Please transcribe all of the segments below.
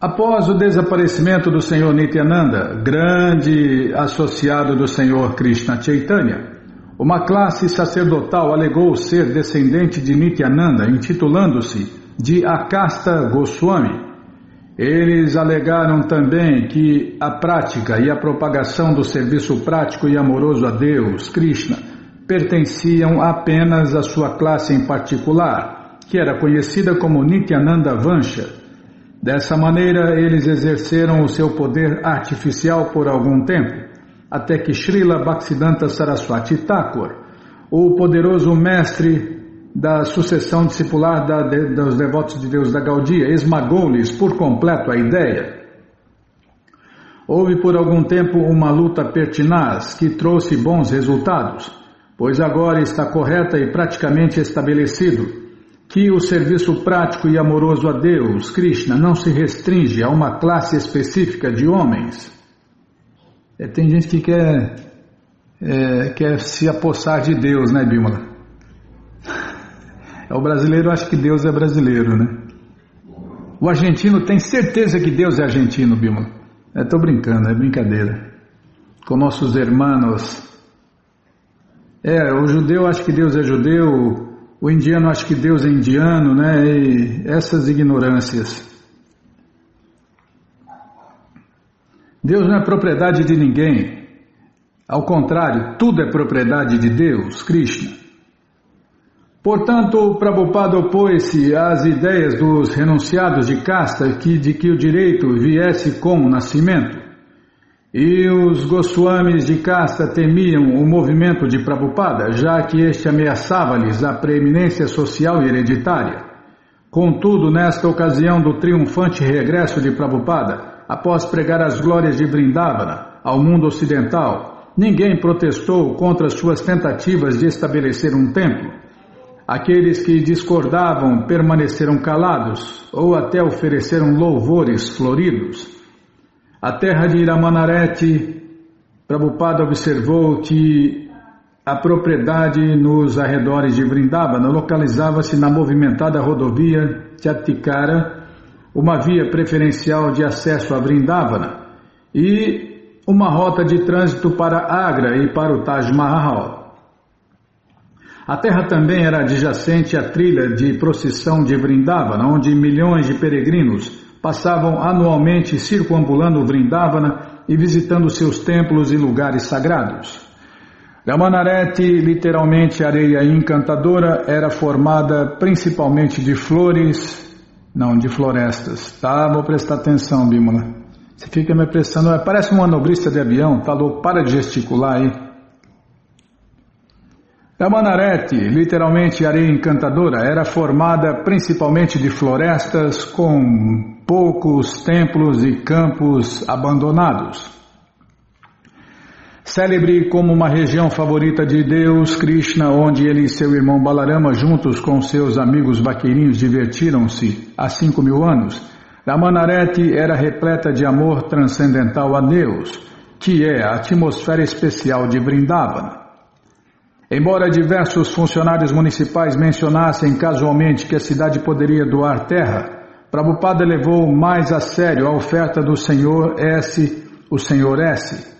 Após o desaparecimento do Senhor Nityananda, grande associado do Senhor Krishna Chaitanya, uma classe sacerdotal alegou ser descendente de Nityananda, intitulando-se de Akasta Goswami. Eles alegaram também que a prática e a propagação do serviço prático e amoroso a Deus, Krishna, pertenciam apenas à sua classe em particular, que era conhecida como Nityananda Vansha. Dessa maneira, eles exerceram o seu poder artificial por algum tempo, até que Srila Bhaktisiddhanta Saraswati Thakur, o poderoso mestre da sucessão discipular dos devotos de Deus da Gaudiya, esmagou-lhes por completo a ideia. Houve por algum tempo uma luta pertinaz que trouxe bons resultados, pois agora está correta e praticamente estabelecido que o serviço prático e amoroso a Deus, Krishna, não se restringe a uma classe específica de homens. Tem gente que quer se apossar de Deus, né, Bímola? O brasileiro acha que Deus é brasileiro, né? O argentino tem certeza que Deus é argentino, Bímola. Estou brincando, é brincadeira. Com nossos irmãos. O judeu acha que Deus é judeu, o indiano acha que Deus é indiano, né? E essas ignorâncias. Deus não é propriedade de ninguém. Ao contrário, tudo é propriedade de Deus, Krishna. Portanto, Prabhupada opôs-se às ideias dos renunciados de casta de que o direito viesse com o nascimento. E os Goswamis de casta temiam o movimento de Prabhupada, já que este ameaçava-lhes a preeminência social e hereditária. Contudo, nesta ocasião do triunfante regresso de Prabhupada, após pregar as glórias de Vrindavana ao mundo ocidental, ninguém protestou contra suas tentativas de estabelecer um templo. Aqueles que discordavam permaneceram calados ou até ofereceram louvores floridos. A terra de Ramanareti, Prabhupada observou que a propriedade nos arredores de Vrindavana localizava-se na movimentada rodovia Chatikara, uma via preferencial de acesso a Vrindavana, e uma rota de trânsito para Agra e para o Taj Mahal. A terra também era adjacente à trilha de procissão de Vrindavana, onde milhões de peregrinos passavam anualmente circunambulando Vrindavana e visitando seus templos e lugares sagrados. Ramanareti, literalmente areia encantadora, era formada principalmente de de florestas. Tá, vou prestar atenção, Bímola. Você fica me prestando, parece um manobrista de avião, tá louco, para de gesticular aí. Ramanareti, literalmente areia encantadora, era formada principalmente de florestas com poucos templos e campos abandonados. Célebre como uma região favorita de Deus, Krishna, onde ele e seu irmão Balarama, juntos com seus amigos vaqueirinhos, divertiram-se há 5.000 anos, Ramanareti era repleta de amor transcendental a Deus, que é a atmosfera especial de Vrindavana. Embora diversos funcionários municipais mencionassem casualmente que a cidade poderia doar terra, Prabhupada levou mais a sério a oferta do Senhor o Senhor S.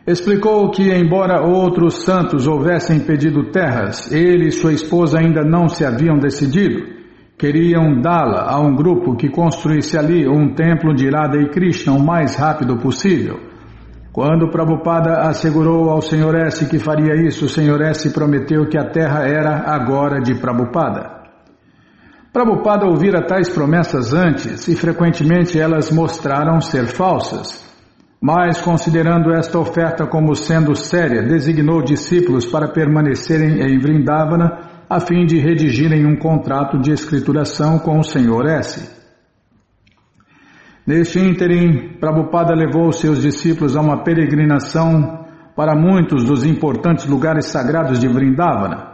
Explicou que, embora outros santos houvessem pedido terras, ele e sua esposa ainda não se haviam decidido. Queriam dá-la a um grupo que construísse ali um templo de Radha e Krishna o mais rápido possível. Quando Prabhupada assegurou ao Senhor S que faria isso, o Senhor S prometeu que a terra era agora de Prabhupada. Prabhupada ouvira tais promessas antes e frequentemente elas mostraram ser falsas. Mas, considerando esta oferta como sendo séria, designou discípulos para permanecerem em Vrindavana a fim de redigirem um contrato de escrituração com o Senhor S. Neste ínterim, Prabhupada levou seus discípulos a uma peregrinação para muitos dos importantes lugares sagrados de Vrindavana.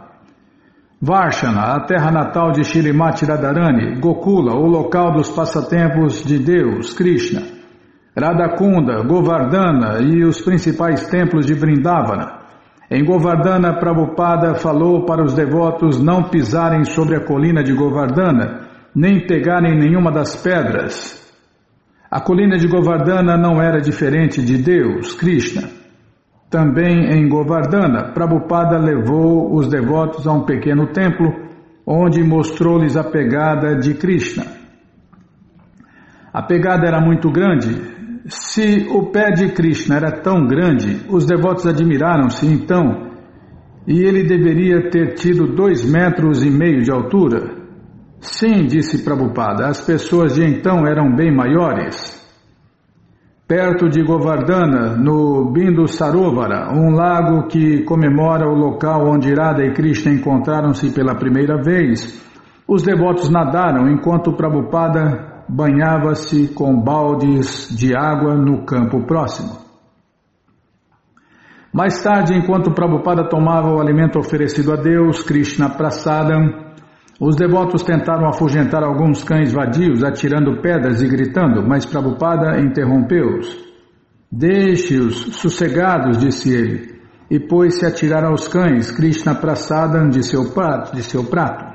Varshana, a terra natal de Shrimati Radharani, Gokula, o local dos passatempos de Deus, Krishna, Radhakunda, Govardhana e os principais templos de Vrindavana. Em Govardhana, Prabhupada falou para os devotos não pisarem sobre a colina de Govardhana, nem pegar em nenhuma das pedras. A colina de Govardhana não era diferente de Deus, Krishna. Também em Govardhana, Prabhupada levou os devotos a um pequeno templo, onde mostrou-lhes a pegada de Krishna. A pegada era muito grande. Se o pé de Krishna era tão grande, os devotos admiraram-se então, e ele deveria ter tido 2,5 metros de altura. Sim, disse Prabhupada, as pessoas de então eram bem maiores. Perto de Govardhana, no Bindu Sarovara, um lago que comemora o local onde Radha e Krishna encontraram-se pela primeira vez, os devotos nadaram enquanto Prabhupada banhava-se com baldes de água no campo próximo. Mais tarde, enquanto Prabhupada tomava o alimento oferecido a Deus, Krishna Prasadam, os devotos tentaram afugentar alguns cães vadios, atirando pedras e gritando, mas Prabhupada interrompeu-os. Deixe-os sossegados, disse ele, e pôs-se a atirar aos cães Krishna Prasadam de seu prato.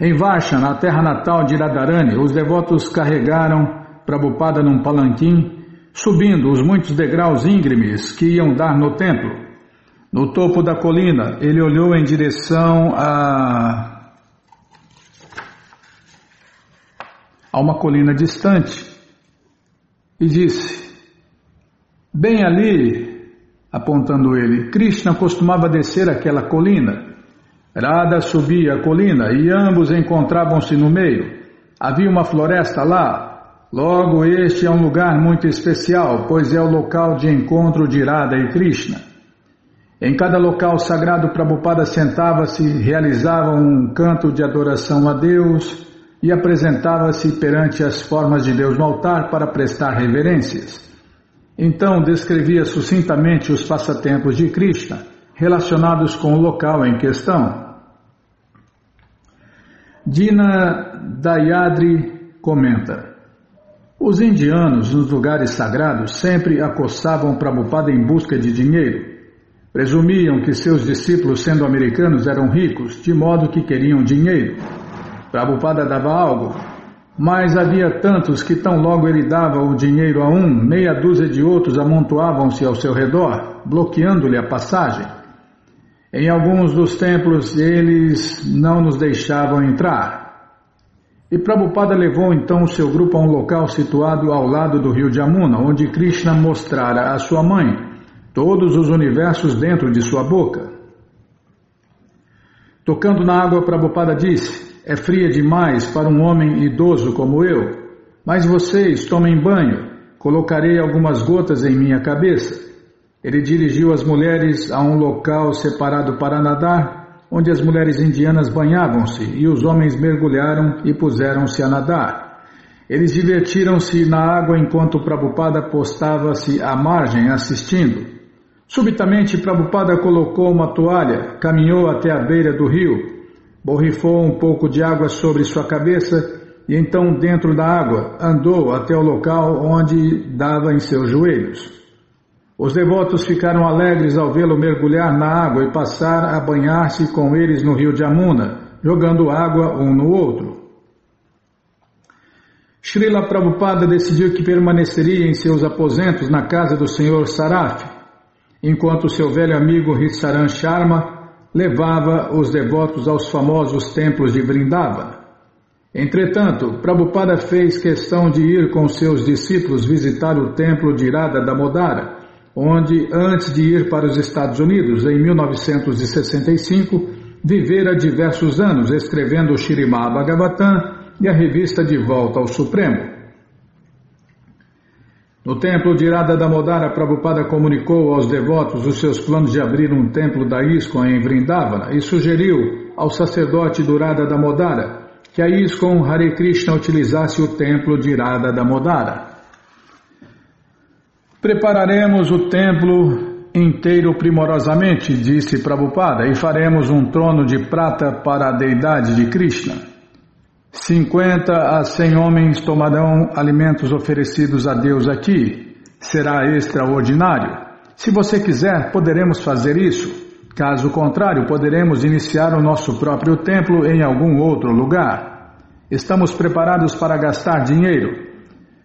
Em Varsha, na terra natal de Radharani, os devotos carregaram Prabhupada num palanquim, subindo os muitos degraus íngremes que iam dar no templo. No topo da colina, ele olhou em direção a uma colina distante e disse, bem ali, apontando ele, Krishna costumava descer aquela colina. Radha subia a colina e ambos encontravam-se no meio. Havia uma floresta lá. Logo, este é um lugar muito especial, pois é o local de encontro de Radha e Krishna. Em cada local sagrado, Prabhupada sentava-se, realizava um canto de adoração a Deus e apresentava-se perante as formas de Deus no altar para prestar reverências. Então descrevia sucintamente os passatempos de Krishna, relacionados com o local em questão. Dina Dayadri comenta, os indianos, nos lugares sagrados, sempre acossavam Prabhupada em busca de dinheiro. Presumiam que seus discípulos, sendo americanos, eram ricos, de modo que queriam dinheiro. Prabhupada dava algo, mas havia tantos que tão logo ele dava o dinheiro a um, meia dúzia de outros amontoavam-se ao seu redor, bloqueando-lhe a passagem. Em alguns dos templos eles não nos deixavam entrar. E Prabhupada levou então o seu grupo a um local situado ao lado do rio Jamuna, onde Krishna mostrara a sua mãe todos os universos dentro de sua boca. Tocando na água, Prabhupada disse, é fria demais para um homem idoso como eu, mas vocês tomem banho, colocarei algumas gotas em minha cabeça. Ele dirigiu as mulheres a um local separado para nadar, onde as mulheres indianas banhavam-se e os homens mergulharam e puseram-se a nadar. Eles divertiram-se na água enquanto Prabhupada postava-se à margem assistindo. Subitamente, Prabhupada colocou uma toalha, caminhou até a beira do rio, borrifou um pouco de água sobre sua cabeça e então, dentro da água, andou até o local onde dava em seus joelhos. Os devotos ficaram alegres ao vê-lo mergulhar na água e passar a banhar-se com eles no rio Jamuna, jogando água um no outro. Srila Prabhupada decidiu que permaneceria em seus aposentos na casa do Sr. Saraf, enquanto seu velho amigo Ritsaran Sharma levava os devotos aos famosos templos de Vrindavana. Entretanto, Prabhupada fez questão de ir com seus discípulos visitar o templo de Radha Damodara, onde, antes de ir para os Estados Unidos, em 1965, vivera diversos anos escrevendo o Śrīmad Bhagavatam e a revista De Volta ao Supremo. No templo de Radha Damodara, Prabhupada comunicou aos devotos os seus planos de abrir um templo da ISKCON em Vrindavana e sugeriu ao sacerdote do Radha Damodara que a ISKCON Hare Krishna utilizasse o templo de Radha Damodara. Prepararemos o templo inteiro primorosamente, disse Prabhupada, e faremos um trono de prata para a deidade de Krishna. 50 a 100 homens tomarão alimentos oferecidos a Deus aqui. Será extraordinário. Se você quiser, poderemos fazer isso. Caso contrário, poderemos iniciar o nosso próprio templo em algum outro lugar. Estamos preparados para gastar dinheiro.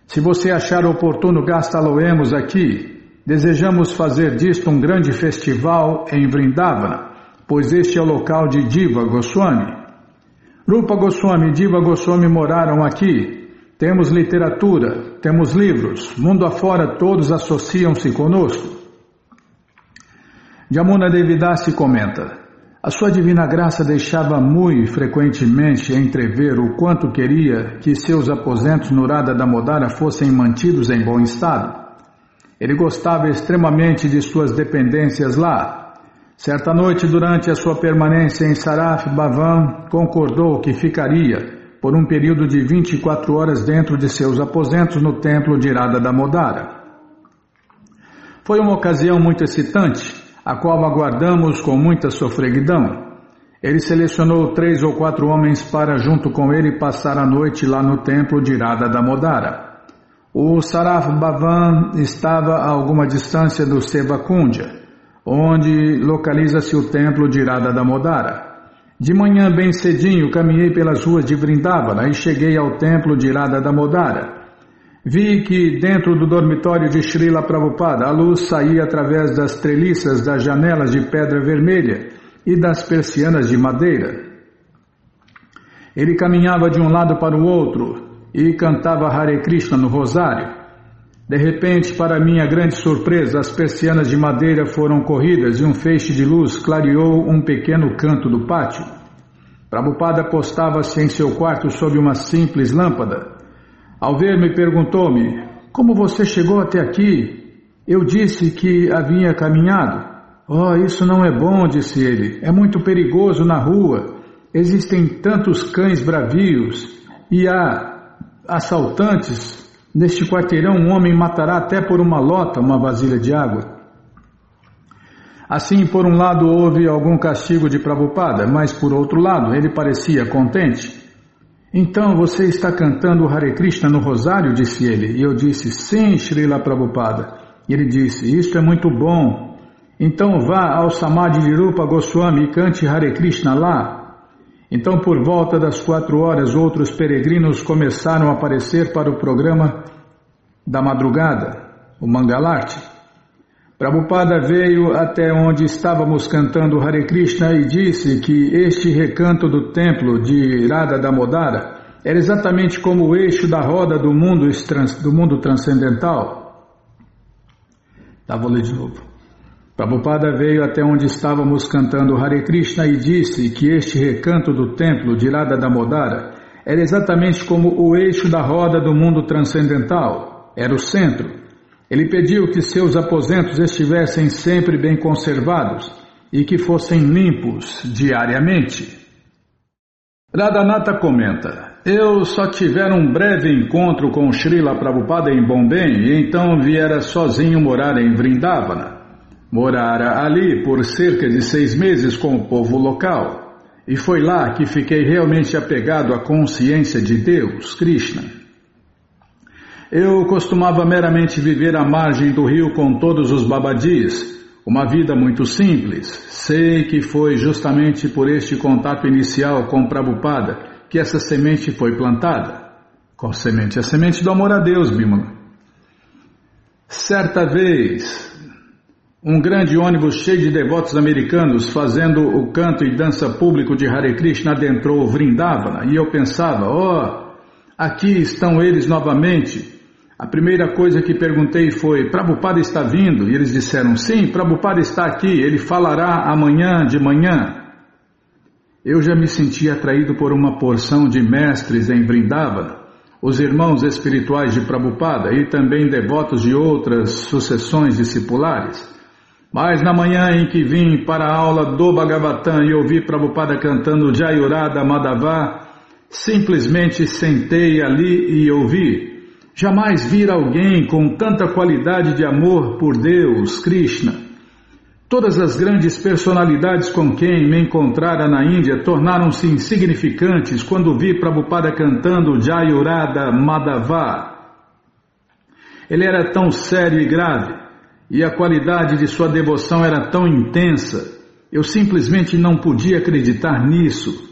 Se você achar oportuno, gastá-lo-emos aqui. Desejamos fazer disto um grande festival em Vrindavana, pois este é o local de Jiva Goswami. Rupa Goswami e Jiva Goswami moraram aqui. Temos literatura, temos livros, mundo afora todos associam-se conosco. Jamuna Devidasi comenta: a sua divina graça deixava muito frequentemente entrever o quanto queria que seus aposentos no Radha Damodara fossem mantidos em bom estado. Ele gostava extremamente de suas dependências lá. Certa noite, durante a sua permanência em Saraf Bhavan, concordou que ficaria por um período de 24 horas dentro de seus aposentos no templo de Radha Damodara. Foi uma ocasião muito excitante, a qual aguardamos com muita sofreguidão. Ele selecionou 3 ou 4 homens para, junto com ele, passar a noite lá no templo de Radha Damodara. O Saraf Bhavan estava a alguma distância do Sevakundya, onde localiza-se o templo de Radha Damodara. De manhã, bem cedinho, caminhei pelas ruas de Vrindavana e cheguei ao templo de Radha Damodara. Vi que dentro do dormitório de Srila Prabhupada a luz saía através das treliças das janelas de pedra vermelha e das persianas de madeira. Ele caminhava de um lado para o outro e cantava Hare Krishna no rosário. De repente, para minha grande surpresa, as persianas de madeira foram corridas e um feixe de luz clareou um pequeno canto do pátio. Prabhupada postava-se em seu quarto sob uma simples lâmpada. Ao ver-me, perguntou-me: como você chegou até aqui? Eu disse que havia caminhado. Oh, isso não é bom, disse ele. É muito perigoso na rua. Existem tantos cães bravios e há assaltantes. Neste quarteirão um homem matará até por uma lota, uma vasilha de água. Assim, por um lado houve algum castigo de Prabhupada, mas por outro lado ele parecia contente. Então você está cantando Hare Krishna no rosário, disse ele. E eu disse: sim, Srila Prabhupada. E ele disse: isto é muito bom. Então vá ao Samadhi de Rupa Goswami e cante Hare Krishna lá. Então, por volta das 4 horas, outros peregrinos começaram a aparecer para o programa da madrugada, o Mangalarti. Prabhupada veio até onde estávamos cantando Hare Krishna e disse que este recanto do templo de Radha Damodara era exatamente como o eixo da roda do mundo transcendental. Vou ler de novo. Prabhupada veio até onde estávamos cantando Hare Krishna e disse que este recanto do templo de Radha Damodara era exatamente como o eixo da roda do mundo transcendental, era o centro. Ele pediu que seus aposentos estivessem sempre bem conservados e que fossem limpos diariamente. Radhanatha comenta: eu só tivera um breve encontro com Srila Prabhupada em Bombay e então viera sozinho morar em Vrindavana. Morara ali por cerca de 6 meses com o povo local e foi lá que fiquei realmente apegado à consciência de Deus, Krishna. Eu costumava meramente viver à margem do rio com todos os babadis, uma vida muito simples. Sei que foi justamente por este contato inicial com Prabhupada que essa semente foi plantada. Qual semente? A semente do amor a Deus, Bimala. Certa vez, um grande ônibus cheio de devotos americanos fazendo o canto e dança público de Hare Krishna adentrou Vrindavana e eu pensava: aqui estão eles novamente. A primeira coisa que perguntei foi: Prabhupada está vindo? E eles disseram: sim, Prabhupada está aqui, ele falará amanhã de manhã. Eu já me sentia atraído por uma porção de mestres em Vrindavana, os irmãos espirituais de Prabhupada e também devotos de outras sucessões discipulares. Mas na manhã em que vim para a aula do Bhagavatam e ouvi Prabhupada cantando Jayurada Madhava, simplesmente sentei ali e ouvi. Jamais vira alguém com tanta qualidade de amor por Deus, Krishna. Todas as grandes personalidades com quem me encontrara na Índia tornaram-se insignificantes quando vi Prabhupada cantando Jayurada Madhava. Ele era tão sério e grave, e a qualidade de sua devoção era tão intensa, Eu simplesmente não podia acreditar nisso.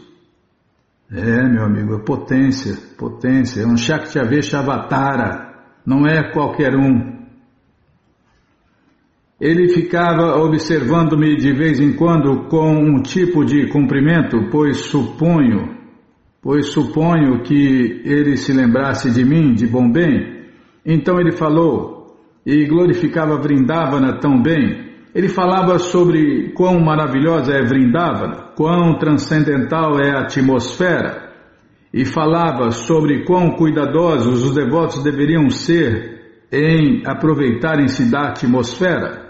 Meu amigo, é potência, é um Shaktiavesh-avatara, não é qualquer um. Ele ficava observando-me de vez em quando com um tipo de cumprimento, pois suponho que ele se lembrasse de mim, de bom bem. Então ele falou, e glorificava Vrindavana tão bem. Ele falava sobre quão maravilhosa é Vrindavana, quão transcendental é a atmosfera, e falava sobre quão cuidadosos os devotos deveriam ser em aproveitarem-se da atmosfera.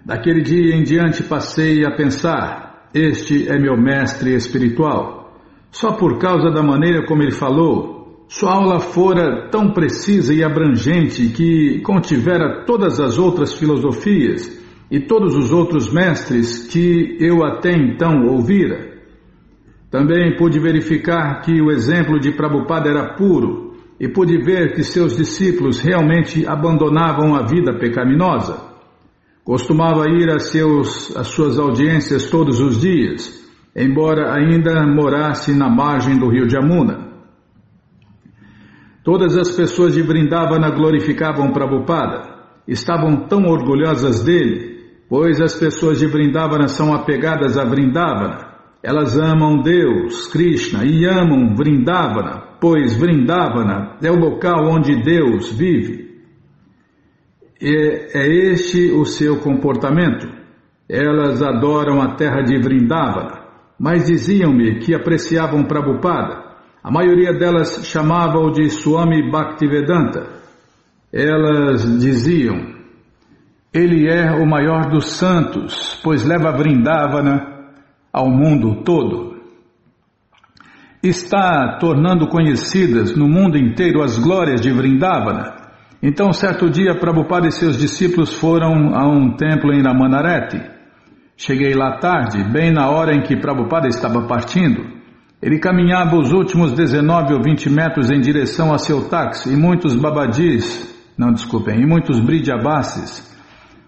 Daquele dia em diante passei a pensar, este é meu mestre espiritual. Só por causa da maneira como ele falou, sua aula fora tão precisa e abrangente que contivera todas as outras filosofias e todos os outros mestres que eu até então ouvira. Também pude verificar que o exemplo de Prabhupada era puro e pude ver que seus discípulos realmente abandonavam a vida pecaminosa. Costumava ir às suas audiências todos os dias, embora ainda morasse na margem do rio Jamuna. Todas as pessoas de Vrindavana glorificavam Prabhupada, estavam tão orgulhosas dele, pois as pessoas de Vrindavana são apegadas a Vrindavana. Elas amam Deus, Krishna, e amam Vrindavana, pois Vrindavana é o local onde Deus vive. É este o seu comportamento. Elas adoram a terra de Vrindavana, mas diziam-me que apreciavam Prabhupada. A maioria delas chamava-o de Swami Bhaktivedanta. Elas diziam, ele é o maior dos santos, pois leva Vrindavana ao mundo todo. Está tornando conhecidas no mundo inteiro as glórias de Vrindavana. Então, certo dia, Prabhupada e seus discípulos foram a um templo em Ramanareti. Cheguei lá tarde, bem na hora em que Prabhupada estava partindo. Ele caminhava os últimos 19 ou 20 metros em direção a seu táxi e muitos e muitos bridjabases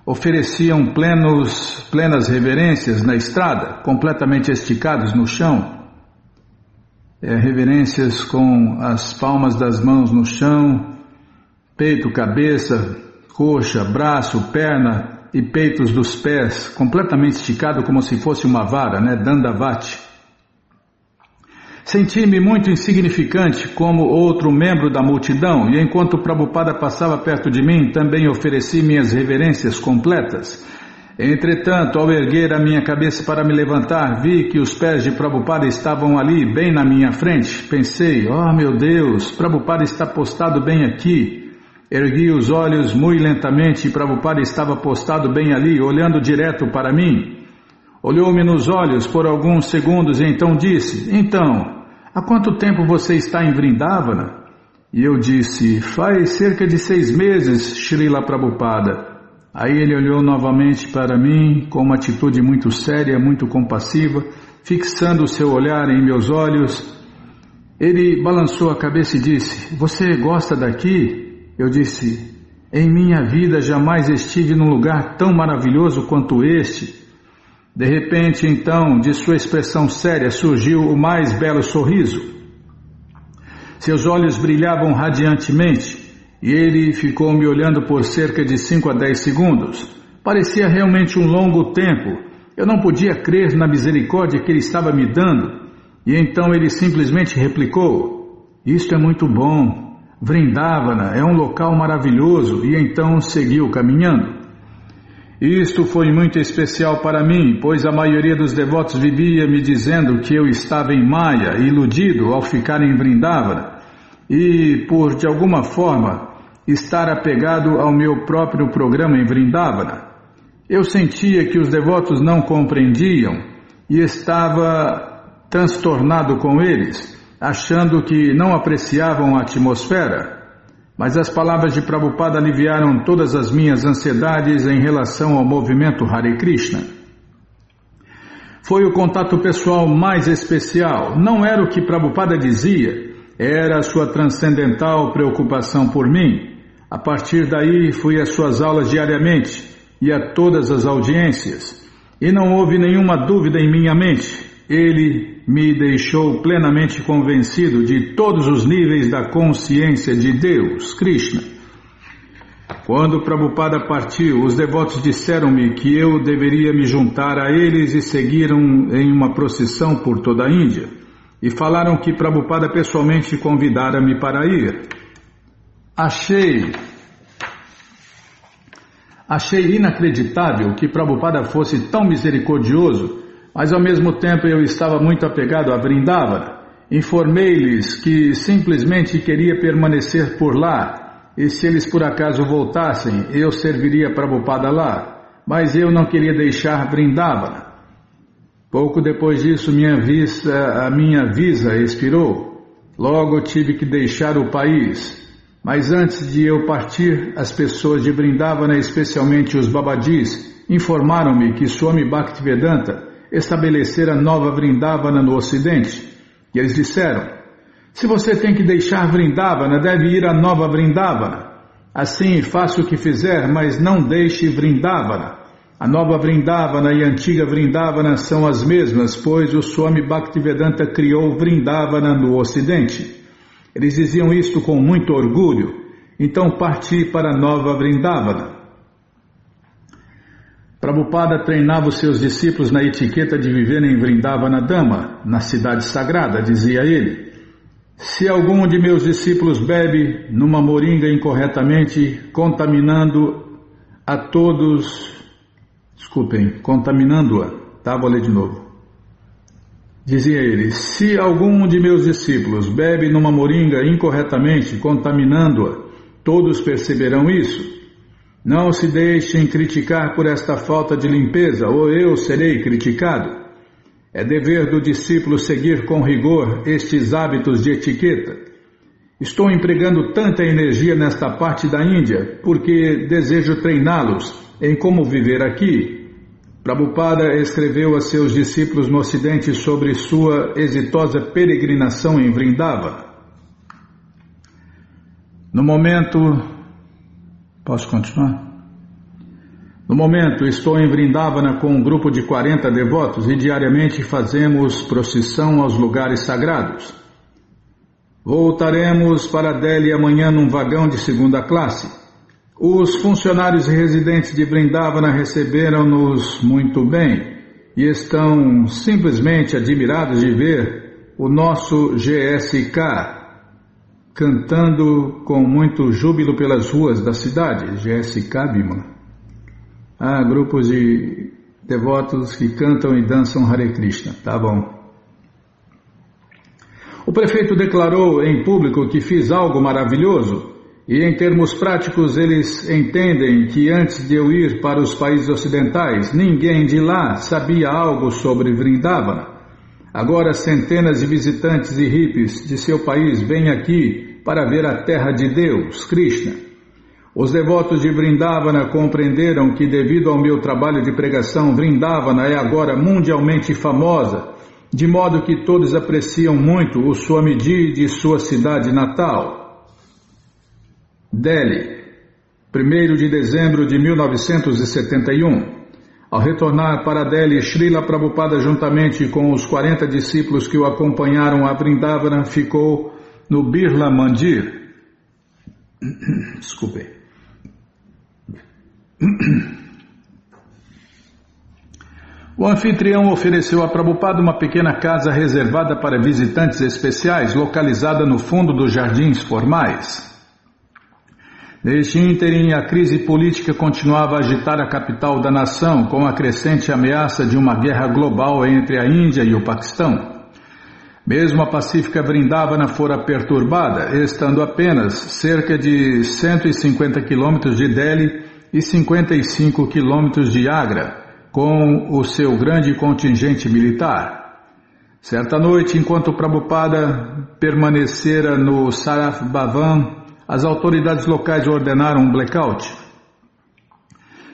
ofereciam plenas reverências na estrada, completamente esticados no chão. Reverências com as palmas das mãos no chão, peito, cabeça, coxa, braço, perna e peitos dos pés, completamente esticado como se fosse uma vara, Dandavati. Senti-me muito insignificante como outro membro da multidão e enquanto Prabhupada passava perto de mim, também ofereci minhas reverências completas. Entretanto, ao erguer a minha cabeça para me levantar, vi que os pés de Prabhupada estavam ali, bem na minha frente. Pensei, meu Deus, Prabhupada está postado bem aqui. Ergui os olhos muito lentamente e Prabhupada estava postado bem ali, olhando direto para mim. Olhou-me nos olhos por alguns segundos e então disse, há quanto tempo você está em Vrindavana? E eu disse, faz cerca de 6 meses, Srila Prabhupada. Aí ele olhou novamente para mim com uma atitude muito séria, muito compassiva, fixando o seu olhar em meus olhos. Ele balançou a cabeça e disse, você gosta daqui? Eu disse, em minha vida jamais estive num lugar tão maravilhoso quanto este. De repente, então, de sua expressão séria surgiu o mais belo sorriso. Seus olhos brilhavam radiantemente e ele ficou me olhando por cerca de 5 a 10 segundos. Parecia realmente um longo tempo. Eu não podia crer na misericórdia que ele estava me dando. E então ele simplesmente replicou, isto é muito bom. Vrindavana é um local maravilhoso, e então seguiu caminhando. Isto foi muito especial para mim, pois a maioria dos devotos vivia me dizendo que eu estava em Maya, iludido ao ficar em Vrindavana, e por, de alguma forma, estar apegado ao meu próprio programa em Vrindavana. Eu sentia que os devotos não compreendiam e estava transtornado com eles, achando que não apreciavam a atmosfera, mas as palavras de Prabhupada aliviaram todas as minhas ansiedades em relação ao movimento Hare Krishna. Foi o contato pessoal mais especial, não era o que Prabhupada dizia, era a sua transcendental preocupação por mim. A partir daí fui às suas aulas diariamente e a todas as audiências. E não houve nenhuma dúvida em minha mente. Ele me deixou plenamente convencido de todos os níveis da consciência de Deus, Krishna. Quando Prabhupada partiu, os devotos disseram-me que eu deveria me juntar a eles e seguiram em uma procissão por toda a Índia. E falaram que Prabhupada pessoalmente convidara-me para ir. Achei inacreditável que Prabhupada fosse tão misericordioso, mas ao mesmo tempo eu estava muito apegado a Vrindavana. Informei-lhes que simplesmente queria permanecer por lá, e se eles por acaso voltassem, eu serviria Prabhupada lá, mas eu não queria deixar Vrindavana. Pouco depois disso, a minha visa expirou. Logo tive que deixar o país. Mas antes de eu partir, as pessoas de Vrindavana, especialmente os Babadis, informaram-me que Swami Bhaktivedanta estabelecera nova Vrindavana no Ocidente. E eles disseram: se você tem que deixar Vrindavana, deve ir a nova Vrindavana. Assim, faça o que fizer, mas não deixe Vrindavana. A nova Vrindavana e a antiga Vrindavana são as mesmas, pois o Swami Bhaktivedanta criou Vrindavana no Ocidente. Eles diziam isto com muito orgulho, então parti para a nova Vrindavana. Prabhupada treinava os seus discípulos na etiqueta de viver em Vrindavana Dama, na cidade sagrada, dizia ele. Se algum de meus discípulos bebe numa moringa incorretamente, contaminando-a, vou ler de novo. Dizia ele, se algum de meus discípulos bebe numa moringa incorretamente, contaminando-a, todos perceberão isso. Não se deixem criticar por esta falta de limpeza, ou eu serei criticado. É dever do discípulo seguir com rigor estes hábitos de etiqueta. Estou empregando tanta energia nesta parte da Índia, porque desejo treiná-los em como viver aqui. Prabhupada escreveu a seus discípulos no Ocidente sobre sua exitosa peregrinação em Vrindavana. No momento... Posso continuar? No momento, estou em Vrindavana com um grupo de 40 devotos e diariamente fazemos procissão aos lugares sagrados. Voltaremos para Delhi amanhã num vagão de segunda classe. Os funcionários e residentes de Vrindavana receberam-nos muito bem e estão simplesmente admirados de ver o nosso GSK cantando com muito júbilo pelas ruas da cidade. GSK, Bimala. Há grupos de devotos que cantam e dançam Hare Krishna. Tá bom. O prefeito declarou em público que fiz algo maravilhoso. E em termos práticos eles entendem que antes de eu ir para os países ocidentais, ninguém de lá sabia algo sobre Vrindavana. Agora centenas de visitantes e hippies de seu país vêm aqui para ver a terra de Deus, Krishna. Os devotos de Vrindavana compreenderam que devido ao meu trabalho de pregação, Vrindavana é agora mundialmente famosa, de modo que todos apreciam muito o Swamiji de sua cidade natal. Delhi, 1º de dezembro de 1971. Ao retornar para Delhi, Srila Prabhupada, juntamente com os 40 discípulos que o acompanharam a Vrindavana, ficou no Birla Mandir. Desculpe. O anfitrião ofereceu a Prabhupada uma pequena casa reservada para visitantes especiais, localizada no fundo dos jardins formais. Neste ínterim, a crise política continuava a agitar a capital da nação, com a crescente ameaça de uma guerra global entre a Índia e o Paquistão. Mesmo a pacífica Vrindavana fora perturbada, estando apenas cerca de 150 quilômetros de Delhi e 55 quilômetros de Agra, com o seu grande contingente militar. Certa noite, enquanto Prabhupada permanecera no Saraf Bhavan, as autoridades locais ordenaram um blackout.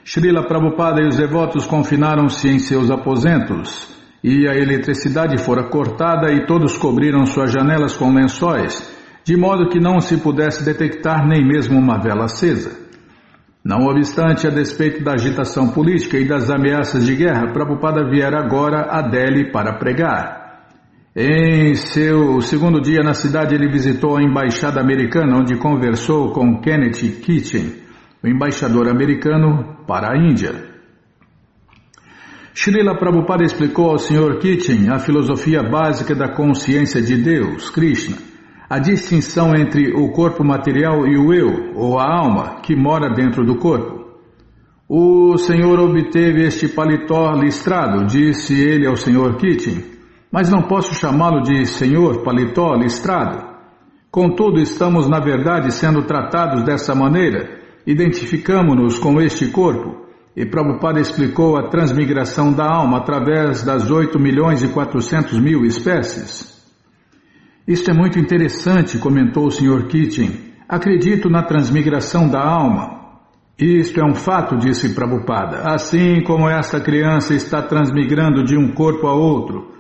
Srila Prabhupada e os devotos confinaram-se em seus aposentos e a eletricidade fora cortada e todos cobriram suas janelas com lençóis, de modo que não se pudesse detectar nem mesmo uma vela acesa. Não obstante, a despeito da agitação política e das ameaças de guerra, Prabhupada viera agora a Delhi para pregar. Em seu segundo dia na cidade, ele visitou a embaixada americana, onde conversou com Kenneth Kitchen, o embaixador americano para a Índia. Srila Prabhupada explicou ao Sr. Kitchen a filosofia básica da consciência de Deus, Krishna, a distinção entre o corpo material e o eu, ou a alma, que mora dentro do corpo. O Senhor obteve este paletó listrado, disse ele ao Sr. Kitchen, mas não posso chamá-lo de Senhor paletó listrado. Contudo, estamos na verdade sendo tratados dessa maneira, identificamo-nos com este corpo, e Prabhupada explicou a transmigração da alma através das 8.400.000 espécies. Isto é muito interessante, comentou o Sr. Kitchen. Acredito na transmigração da alma. Isto é um fato, disse Prabhupada. Assim como esta criança está transmigrando de um corpo a outro.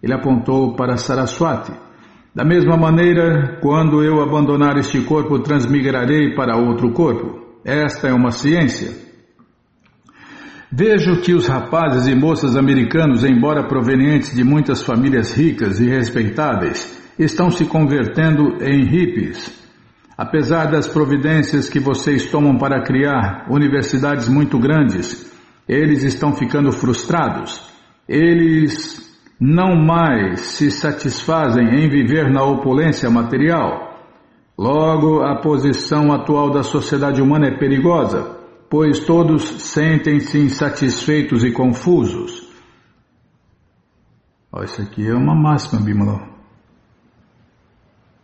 Ele apontou para Saraswati. Da mesma maneira, quando eu abandonar este corpo, transmigrarei para outro corpo. Esta é uma ciência. Vejo que os rapazes e moças americanos, embora provenientes de muitas famílias ricas e respeitáveis, estão se convertendo em hippies. Apesar das providências que vocês tomam para criar universidades muito grandes, eles estão ficando frustrados. Eles não mais se satisfazem em viver na opulência material. Logo, a posição atual da sociedade humana é perigosa, pois todos sentem-se insatisfeitos e confusos. Isso aqui é uma máxima, Bimala.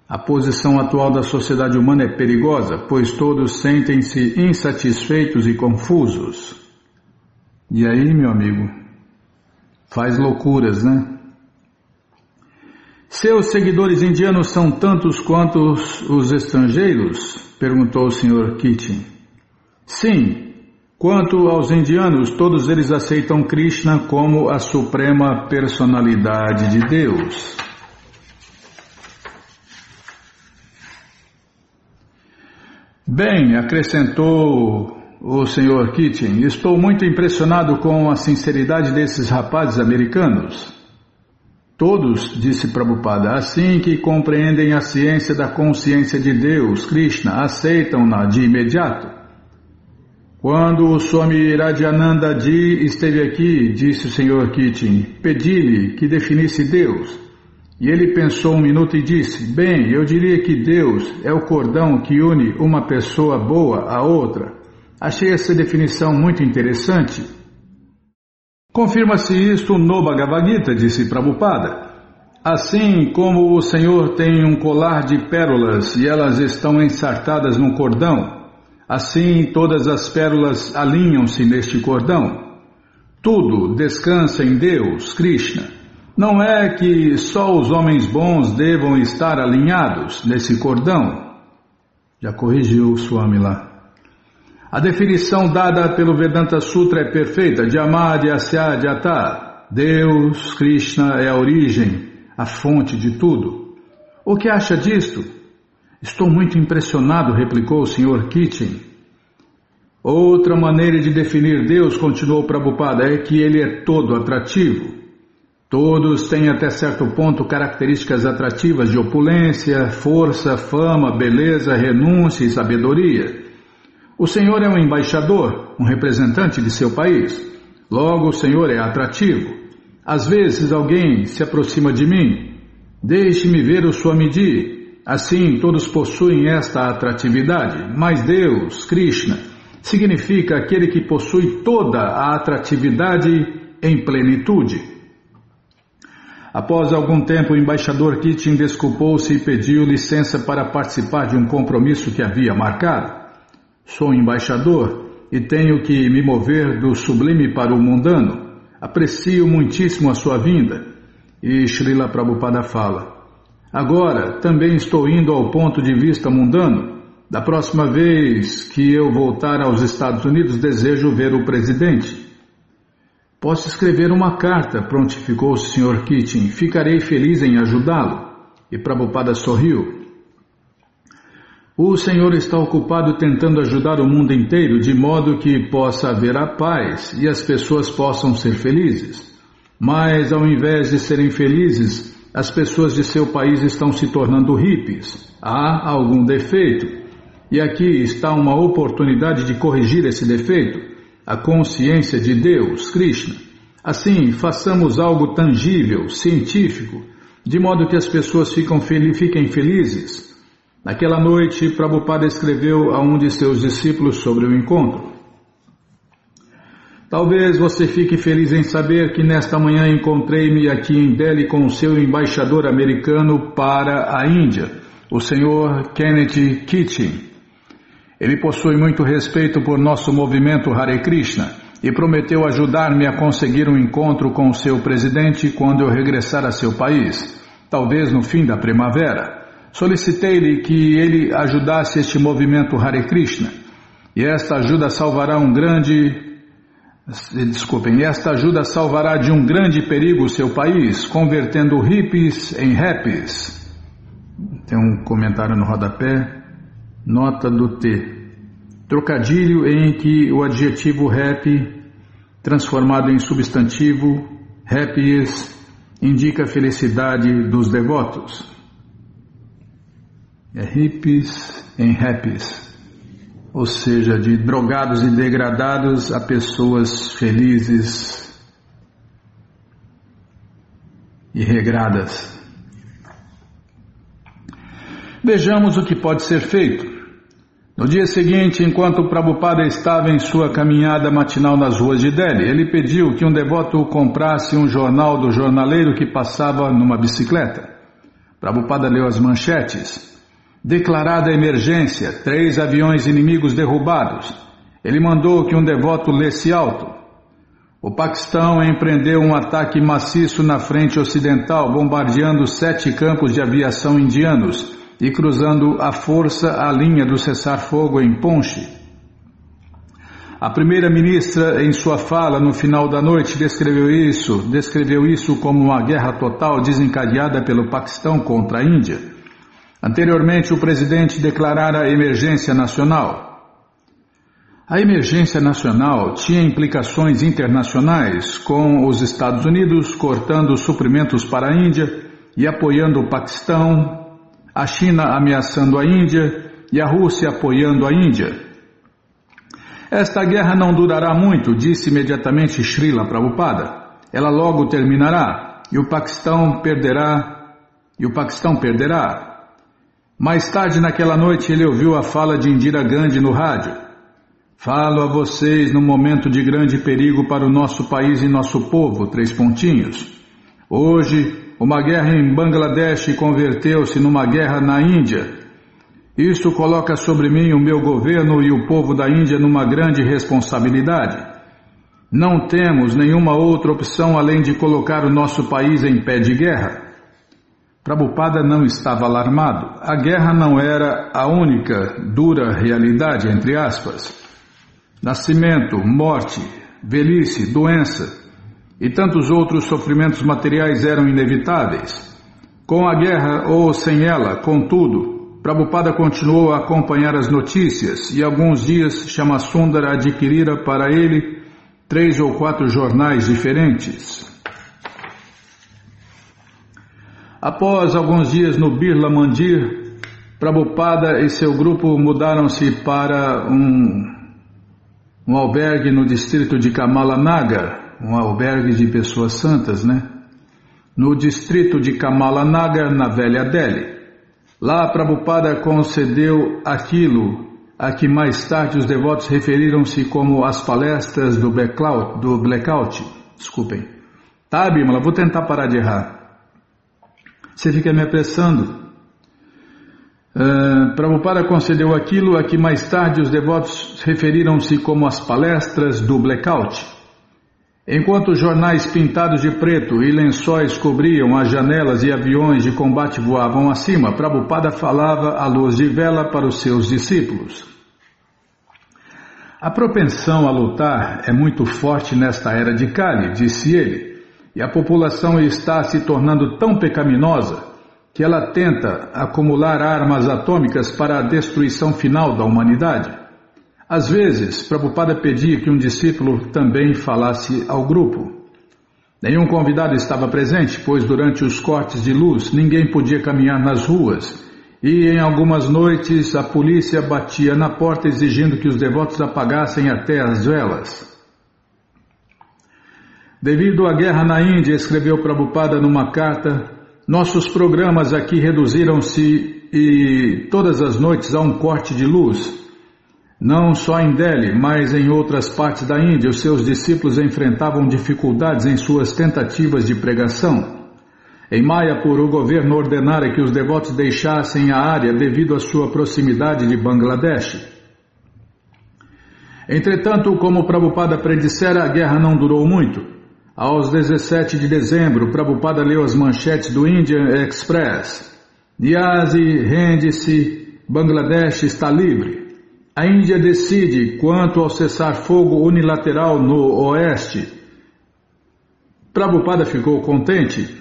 A posição atual da sociedade humana é perigosa, pois todos sentem-se insatisfeitos e confusos. E aí, meu amigo, faz loucuras, né? Seus seguidores indianos são tantos quanto os estrangeiros? Perguntou o Sr. Kitchen. Sim, quanto aos indianos, todos eles aceitam Krishna como a suprema personalidade de Deus. Bem, acrescentou o Sr. Kitchen, estou muito impressionado com a sinceridade desses rapazes americanos. Todos, disse Prabhupada, assim que compreendem a ciência da consciência de Deus, Krishna, aceitam-na de imediato. Quando o Swami Radhananda Ji esteve aqui, disse o Sr. Kitchen, pedi-lhe que definisse Deus. E ele pensou um minuto e disse, bem, eu diria que Deus é o cordão que une uma pessoa boa a outra. Achei essa definição muito interessante. Confirma-se isto no Bhagavad Gita, disse Prabhupada. Assim como o Senhor tem um colar de pérolas e elas estão ensartadas num cordão, assim todas as pérolas alinham-se neste cordão. Tudo descansa em Deus, Krishna. Não é que só os homens bons devam estar alinhados nesse cordão? Já corrigiu o Swami lá. A definição dada pelo Vedanta Sutra é perfeita. Jamad Yasya Jata. Deus, Krishna, é a origem, a fonte de tudo. O que acha disto? Estou muito impressionado, replicou o Sr. Kitchen. Outra maneira de definir Deus, continuou Prabhupada, é que ele é todo atrativo. Todos têm até certo ponto características atrativas de opulência, força, fama, beleza, renúncia e sabedoria. O Senhor é um embaixador, um representante de seu país. Logo, o Senhor é atrativo. Às vezes alguém se aproxima de mim. Deixe-me ver o Swamiji. Assim, todos possuem esta atratividade. Mas Deus, Krishna, significa aquele que possui toda a atratividade em plenitude. Após algum tempo, o embaixador Kitchen desculpou-se e pediu licença para participar de um compromisso que havia marcado. Sou embaixador e tenho que me mover do sublime para o mundano. Aprecio muitíssimo a sua vinda. E Srila Prabhupada fala, agora também estou indo ao ponto de vista mundano. Da próxima vez que eu voltar aos Estados Unidos, desejo ver o presidente. Posso escrever uma carta, prontificou o Sr. Kitchen. Ficarei feliz em ajudá-lo. E Prabhupada sorriu. O Senhor está ocupado tentando ajudar o mundo inteiro de modo que possa haver a paz e as pessoas possam ser felizes. Mas ao invés de serem felizes, as pessoas de seu país estão se tornando hippies. Há algum defeito. E aqui está uma oportunidade de corrigir esse defeito. A consciência de Deus, Krishna. Assim, façamos algo tangível, científico, de modo que as pessoas fiquem felizes. Naquela noite, Prabhupada escreveu a um de seus discípulos sobre o encontro. Talvez você fique feliz em saber que nesta manhã encontrei-me aqui em Delhi com o seu embaixador americano para a Índia, o Sr. Kenneth Kitchen. Ele possui muito respeito por nosso movimento Hare Krishna e prometeu ajudar-me a conseguir um encontro com o seu presidente quando eu regressar a seu país, talvez no fim da primavera. Solicitei-lhe que ele ajudasse este movimento Hare Krishna, e esta ajuda salvará de um grande perigo o seu país, convertendo hippies em rappies. Tem um comentário no rodapé, nota do T. Trocadilho em que o adjetivo happy, transformado em substantivo, happies, indica a felicidade dos devotos. É hippies em rappies, ou seja, de drogados e degradados a pessoas felizes e regradas. Vejamos o que pode ser feito. No dia seguinte, enquanto Prabhupada estava em sua caminhada matinal nas ruas de Delhi, ele pediu que um devoto comprasse um jornal do jornaleiro que passava numa bicicleta. Prabhupada leu as manchetes. Declarada emergência, 3 aviões inimigos derrubados. Ele mandou que um devoto lesse alto. O Paquistão empreendeu um ataque maciço na frente ocidental, bombardeando 7 campos de aviação indianos e cruzando à força a linha do cessar-fogo em Ponche. A primeira-ministra, em sua fala no final da noite, descreveu isso como uma guerra total desencadeada pelo Paquistão contra a Índia. Anteriormente, o presidente declarara emergência nacional. A emergência nacional tinha implicações internacionais, com os Estados Unidos cortando suprimentos para a Índia e apoiando o Paquistão, a China ameaçando a Índia e a Rússia apoiando a Índia. Esta guerra não durará muito, disse imediatamente Srila Prabhupada. Ela logo terminará e o Paquistão perderá. Mais tarde naquela noite ele ouviu a fala de Indira Gandhi no rádio. Falo a vocês num momento de grande perigo para o nosso país e nosso povo, 3 pontinhos. Hoje, uma guerra em Bangladesh converteu-se numa guerra na Índia. Isso coloca sobre mim o meu governo e o povo da Índia numa grande responsabilidade. Não temos nenhuma outra opção além de colocar o nosso país em pé de guerra. Prabhupada não estava alarmado. A guerra não era a única dura realidade, entre aspas. Nascimento, morte, velhice, doença e tantos outros sofrimentos materiais eram inevitáveis. Com a guerra ou sem ela, contudo, Prabhupada continuou a acompanhar as notícias e alguns dias Shyamasundara adquirira para ele 3 ou 4 jornais diferentes. Após alguns dias no Birla Mandir, Prabhupada e seu grupo mudaram-se para um albergue no distrito de Kamala Nagar, um albergue de pessoas santas, no distrito de Kamala Nagar, na velha Delhi. Lá Prabhupada concedeu aquilo a que mais tarde os devotos referiram-se como as palestras do blackout. Desculpem. Tá, Bimala, vou tentar parar de errar. Você fica me apressando. Prabhupada concedeu aquilo a que mais tarde os devotos referiram-se como as palestras do blackout. Enquanto jornais pintados de preto e lençóis cobriam as janelas e aviões de combate voavam acima, Prabhupada falava à luz de vela para os seus discípulos. A propensão a lutar é muito forte nesta era de Kali, disse ele. E a população está se tornando tão pecaminosa que ela tenta acumular armas atômicas para a destruição final da humanidade. Às vezes, Prabhupada pedia que um discípulo também falasse ao grupo. Nenhum convidado estava presente, pois durante os cortes de luz ninguém podia caminhar nas ruas e em algumas noites a polícia batia na porta exigindo que os devotos apagassem até as velas. Devido à guerra na Índia, escreveu Prabhupada numa carta, nossos programas aqui reduziram-se e todas as noites há um corte de luz. Não só em Delhi, mas em outras partes da Índia, os seus discípulos enfrentavam dificuldades em suas tentativas de pregação. Em Mayapur, o governo ordenara que os devotos deixassem a área devido à sua proximidade de Bangladesh. Entretanto, como Prabhupada predissera, a guerra não durou muito. Aos 17 de dezembro, Prabhupada leu as manchetes do Indian Express. Niazi rende-se, Bangladesh está livre. A Índia decide quanto ao cessar-fogo unilateral no oeste. Prabhupada ficou contente.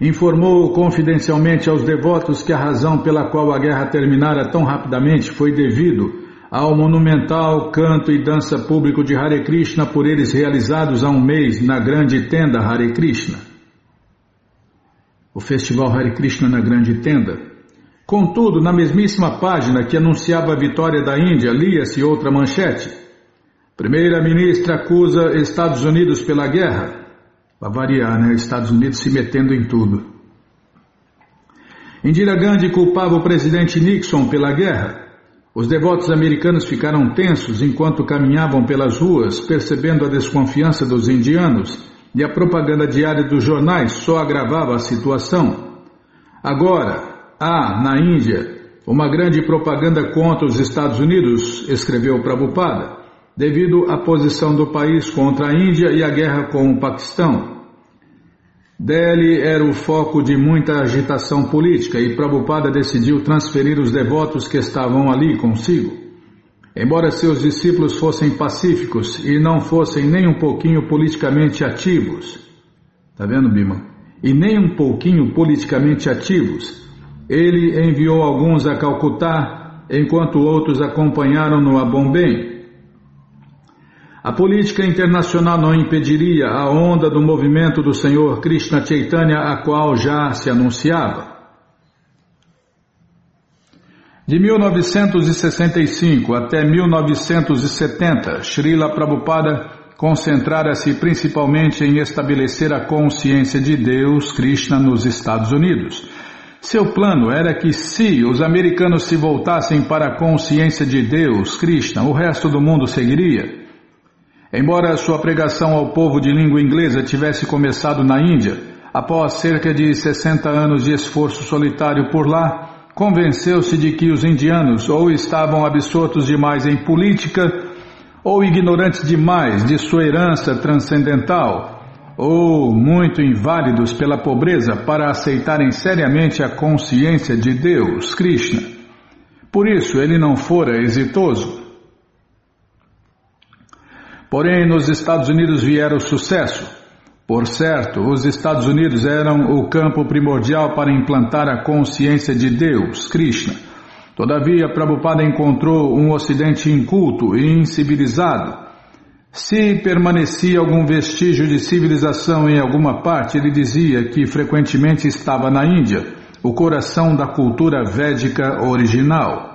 Informou confidencialmente aos devotos que a razão pela qual a guerra terminara tão rapidamente foi devido ao monumental canto e dança público de Hare Krishna por eles realizados há um mês na grande tenda Hare Krishna. O festival Hare Krishna na grande tenda. Contudo, na mesmíssima página que anunciava a vitória da Índia, lia-se outra manchete. Primeira-ministra acusa Estados Unidos pela guerra. Para variar, né? Estados Unidos se metendo em tudo. Indira Gandhi culpava o presidente Nixon pela guerra. Os devotos americanos ficaram tensos enquanto caminhavam pelas ruas, percebendo a desconfiança dos indianos, e a propaganda diária dos jornais só agravava a situação. Agora, há, na Índia, uma grande propaganda contra os Estados Unidos, escreveu Prabhupada, devido à posição do país contra a Índia e a guerra com o Paquistão. Delhi era o foco de muita agitação política e Prabhupada decidiu transferir os devotos que estavam ali consigo. Embora seus discípulos fossem pacíficos e não fossem nem um pouquinho politicamente ativos, tá vendo, Bima? E nem um pouquinho politicamente ativos, ele enviou alguns a Calcutá, enquanto outros acompanharam-no a Bombay. A política internacional não impediria a onda do movimento do Senhor Krishna Chaitanya, a qual já se anunciava. De 1965 até 1970, Srila Prabhupada concentrara-se principalmente em estabelecer a consciência de Deus, Krishna, nos Estados Unidos. Seu plano era que, se os americanos se voltassem para a consciência de Deus, Krishna, o resto do mundo seguiria. Embora sua pregação ao povo de língua inglesa tivesse começado na Índia, após cerca de 60 anos de esforço solitário por lá, convenceu-se de que os indianos ou estavam absortos demais em política, ou ignorantes demais de sua herança transcendental, ou muito inválidos pela pobreza para aceitarem seriamente a consciência de Deus, Krishna. Por isso ele não fora exitoso. Porém, nos Estados Unidos viera o sucesso. Por certo, os Estados Unidos eram o campo primordial para implantar a consciência de Deus, Krishna. Todavia, Prabhupada encontrou um ocidente inculto e incivilizado. Se permanecia algum vestígio de civilização em alguma parte, ele dizia que frequentemente estava na Índia, o coração da cultura védica original.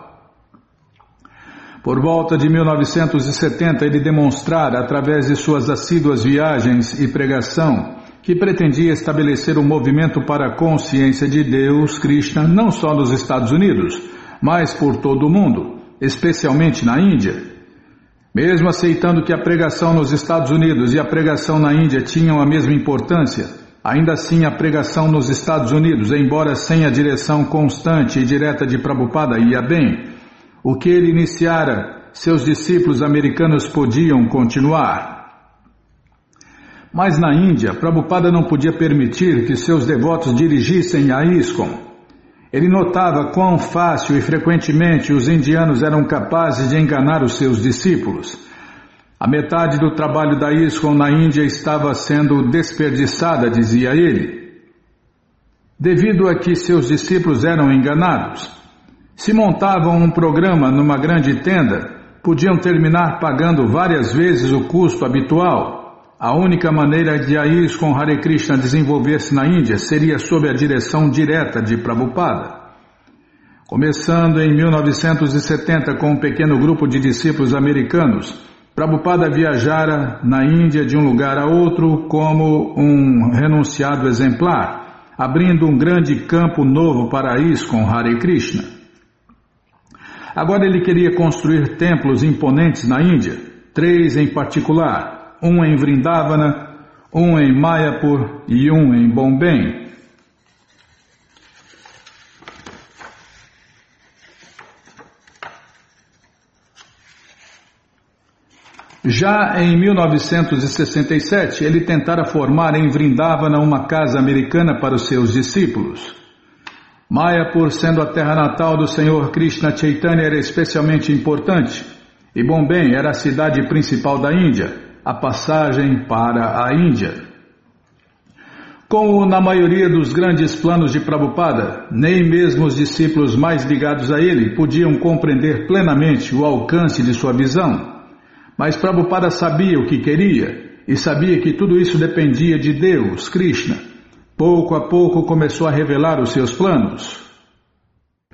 Por volta de 1970, ele demonstrara, através de suas assíduas viagens e pregação, que pretendia estabelecer um movimento para a consciência de Deus, Krishna, não só nos Estados Unidos, mas por todo o mundo, especialmente na Índia. Mesmo aceitando que a pregação nos Estados Unidos e a pregação na Índia tinham a mesma importância, ainda assim a pregação nos Estados Unidos, embora sem a direção constante e direta de Prabhupada, ia bem. O que ele iniciara, seus discípulos americanos podiam continuar. Mas na Índia, Prabhupada não podia permitir que seus devotos dirigissem a ISKCON. Ele notava quão fácil e frequentemente os indianos eram capazes de enganar os seus discípulos. A metade do trabalho da ISKCON na Índia estava sendo desperdiçada, dizia ele. devido a que seus discípulos eram enganados. Se montavam um programa numa grande tenda, podiam terminar pagando várias vezes o custo habitual. A única maneira de a ISKCON Hare Krishna desenvolver-se na Índia seria sob a direção direta de Prabhupada. Começando em 1970 com um pequeno grupo de discípulos americanos, Prabhupada viajara na Índia de um lugar a outro como um renunciado exemplar, abrindo um grande campo novo para a ISKCON Hare Krishna. Agora ele queria construir templos imponentes na Índia, 3 em particular, um em Vrindavana, um em Mayapur e um em Bombay. Já em 1967, ele tentara formar em Vrindavana uma casa americana para os seus discípulos. Mayapur, sendo a terra natal do Senhor Krishna Chaitanya, era especialmente importante, e Bombay era a cidade principal da Índia, a passagem para a Índia. Como na maioria dos grandes planos de Prabhupada, nem mesmo os discípulos mais ligados a ele podiam compreender plenamente o alcance de sua visão. Mas Prabhupada sabia o que queria e sabia que tudo isso dependia de Deus, Krishna. Pouco a pouco começou a revelar os seus planos.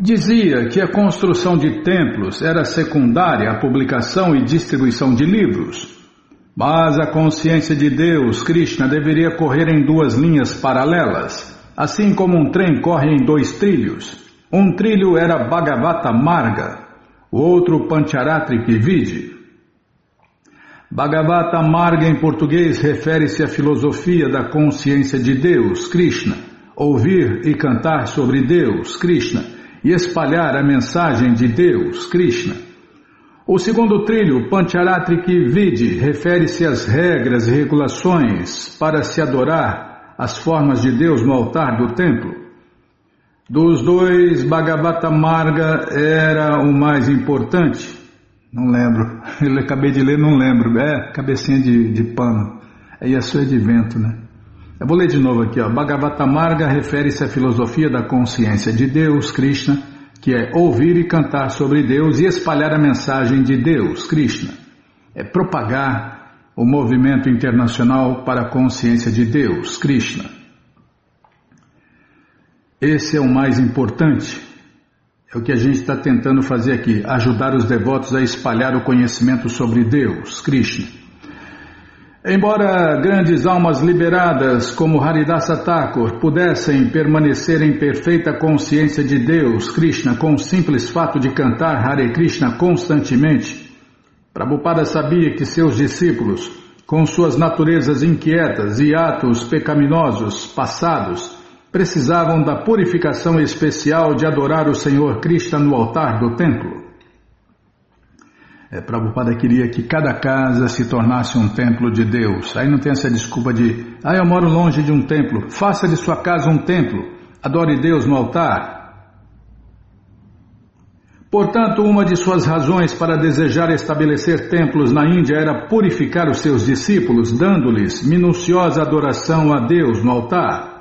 Dizia que a construção de templos era secundária à publicação e distribuição de livros. Mas a consciência de Deus, Krishna, deveria correr em 2 linhas paralelas, assim como um trem corre em 2 trilhos. Um trilho era Bhagavata Marga, o outro Pancharatrik Vidi. Bhagavata Marga em português refere-se à filosofia da consciência de Deus, Krishna, ouvir e cantar sobre Deus, Krishna, e espalhar a mensagem de Deus, Krishna. O segundo trilho, Pancharatrik Vidi, refere-se às regras e regulações para se adorar as formas de Deus no altar do templo. Dos 2, Bhagavata Marga era o mais importante. Não lembro, eu acabei de ler, não lembro. Cabecinha de pano. Isso é de vento, né? Eu vou ler de novo aqui, ó. Bhagavata Marga refere-se à filosofia da consciência de Deus, Krishna, que é ouvir e cantar sobre Deus e espalhar a mensagem de Deus, Krishna. É propagar o movimento internacional para a consciência de Deus, Krishna. Esse é o mais importante. É o que a gente está tentando fazer aqui, ajudar os devotos a espalhar o conhecimento sobre Deus, Krishna. Embora grandes almas liberadas como Haridasa Thakur pudessem permanecer em perfeita consciência de Deus, Krishna, com o simples fato de cantar Hare Krishna constantemente, Prabhupada sabia que seus discípulos, com suas naturezas inquietas e atos pecaminosos passados, precisavam da purificação especial de adorar o Senhor Krishna no altar do templo. Prabhupada queria que cada casa se tornasse um templo de Deus. Aí não tem essa desculpa de, eu moro longe de um templo. Faça de sua casa um templo. Adore Deus no altar. Portanto, uma de suas razões para desejar estabelecer templos na Índia era purificar os seus discípulos, dando-lhes minuciosa adoração a Deus no altar.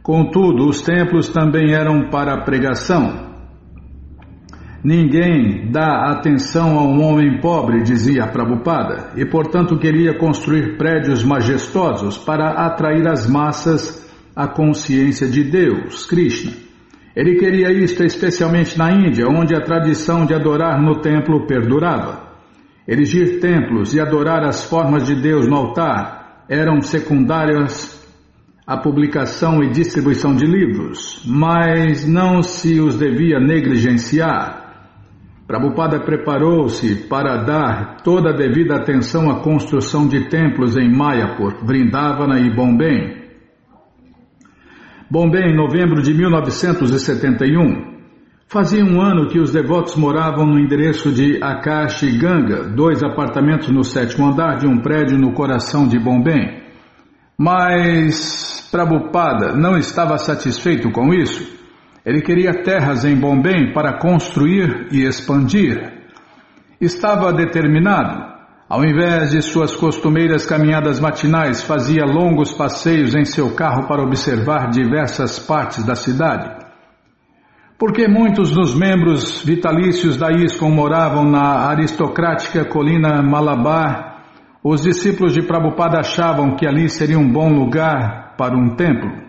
Contudo, os templos também eram para a pregação. Ninguém dá atenção a um homem pobre, dizia Prabhupada, e portanto queria construir prédios majestosos para atrair as massas à consciência de Deus, Krishna. Ele queria isto especialmente na Índia, onde a tradição de adorar no templo perdurava. Erigir templos e adorar as formas de Deus no altar eram secundárias a publicação e distribuição de livros, mas não se os devia negligenciar. Prabhupada preparou-se para dar toda a devida atenção à construção de templos em Mayapur, Vrindavana e Bombay. Bombay, em novembro de 1971, fazia um ano que os devotos moravam no endereço de Akashi Ganga, 2 apartamentos no 7º andar de um prédio no coração de Bombay. Mas Prabhupada não estava satisfeito com isso. Ele queria terras em Bombay para construir e expandir. Estava determinado. Ao invés de suas costumeiras caminhadas matinais, fazia longos passeios em seu carro para observar diversas partes da cidade. Porque muitos dos membros vitalícios da ISKCON moravam na aristocrática colina Malabar, os discípulos de Prabhupada achavam que ali seria um bom lugar para um templo.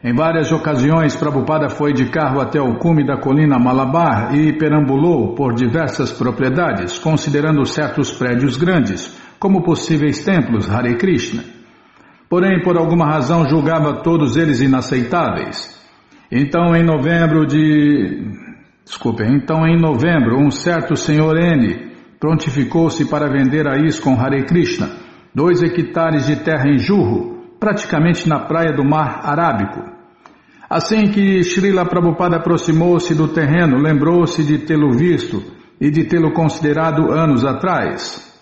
Em várias ocasiões, Prabhupada foi de carro até o cume da colina Malabar e perambulou por diversas propriedades, considerando certos prédios grandes, como possíveis templos Hare Krishna. Porém, por alguma razão, julgava todos eles inaceitáveis. Então, em novembro, um certo senhor N prontificou-se para vender a ISKCON Hare Krishna 2 hectares de terra em Juhu, praticamente na praia do Mar Arábico. Assim que Srila Prabhupada aproximou-se do terreno, lembrou-se de tê-lo visto e de tê-lo considerado anos atrás.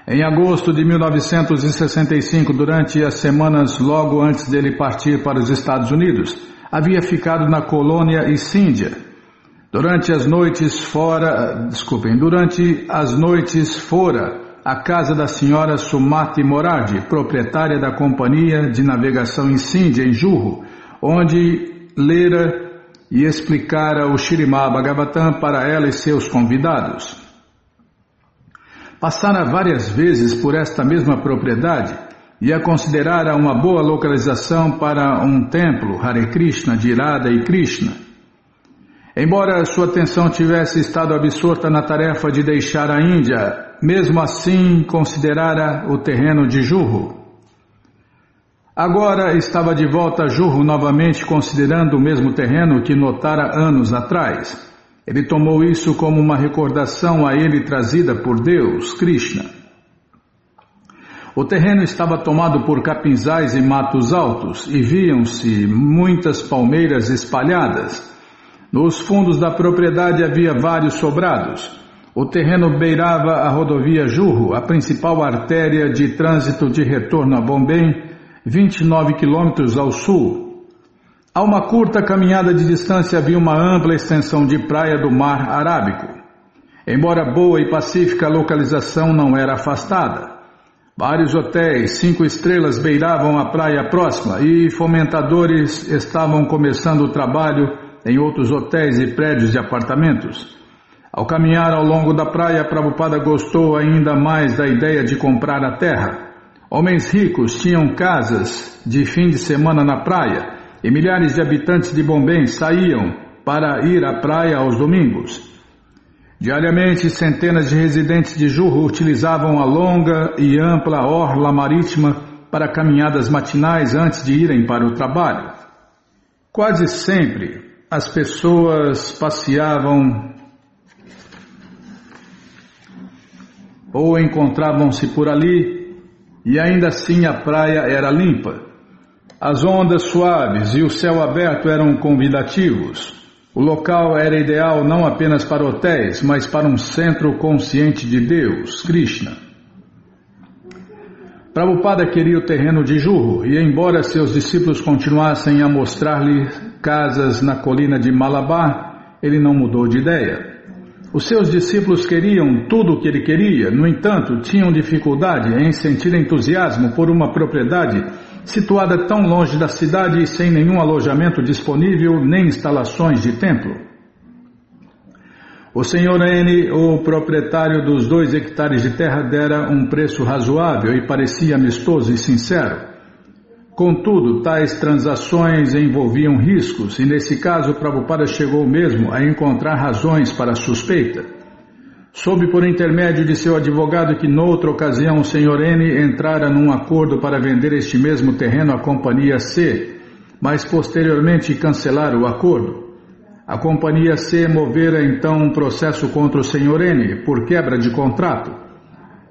Em agosto de 1965, durante as semanas logo antes dele partir para os Estados Unidos, havia ficado na colônia Isíndia. Durante as noites fora à casa da senhora Sumati Morarji, proprietária da companhia de navegação Isíndia em Juhu, onde lera e explicara o Śrīmad Bhagavatam para ela e seus convidados. Passara várias vezes por esta mesma propriedade e a considerara uma boa localização para um templo Hare Krishna de Radha e Krishna. Embora sua atenção tivesse estado absorta na tarefa de deixar a Índia, mesmo assim considerara o terreno de Juhu. Agora estava de volta a Juhu novamente, considerando o mesmo terreno que notara anos atrás. Ele tomou isso como uma recordação a ele trazida por Deus, Krishna. O terreno estava tomado por capinzais e matos altos e viam-se muitas palmeiras espalhadas. Nos fundos da propriedade havia vários sobrados. O terreno beirava a rodovia Juhu, a principal artéria de trânsito de retorno a Bombay, 29 quilômetros ao sul. A uma curta caminhada de distância havia uma ampla extensão de praia do Mar Arábico. Embora boa e pacífica, a localização não era afastada. Vários hotéis 5 estrelas beiravam a praia próxima e fomentadores estavam começando o trabalho em outros hotéis e prédios de apartamentos. Ao caminhar ao longo da praia, Prabhupada gostou ainda mais da ideia de comprar a terra. Homens ricos tinham casas de fim de semana na praia e milhares de habitantes de Bombay saíam para ir à praia aos domingos. Diariamente, centenas de residentes de Juhu utilizavam a longa e ampla orla marítima para caminhadas matinais antes de irem para o trabalho. Quase sempre, as pessoas passeavam ou encontravam-se por ali e ainda assim a praia era limpa. As ondas suaves e o céu aberto eram convidativos. O local era ideal não apenas para hotéis, mas para um centro consciente de Deus, Krishna. Prabhupada queria o terreno de Juhu e, embora seus discípulos continuassem a mostrar-lhe casas na colina de Malabar, ele não mudou de ideia. Os seus discípulos queriam tudo o que ele queria, no entanto, tinham dificuldade em sentir entusiasmo por uma propriedade situada tão longe da cidade e sem nenhum alojamento disponível nem instalações de templo. O Sr. N, o proprietário dos 2 hectares de terra, dera um preço razoável e parecia amistoso e sincero. Contudo, tais transações envolviam riscos e, nesse caso, Prabhupada chegou mesmo a encontrar razões para a suspeita. Soube por intermédio de seu advogado que, noutra ocasião, o Sr. N entrara num acordo para vender este mesmo terreno à Companhia C, mas posteriormente cancelara o acordo. A Companhia C movera então um processo contra o Sr. N por quebra de contrato.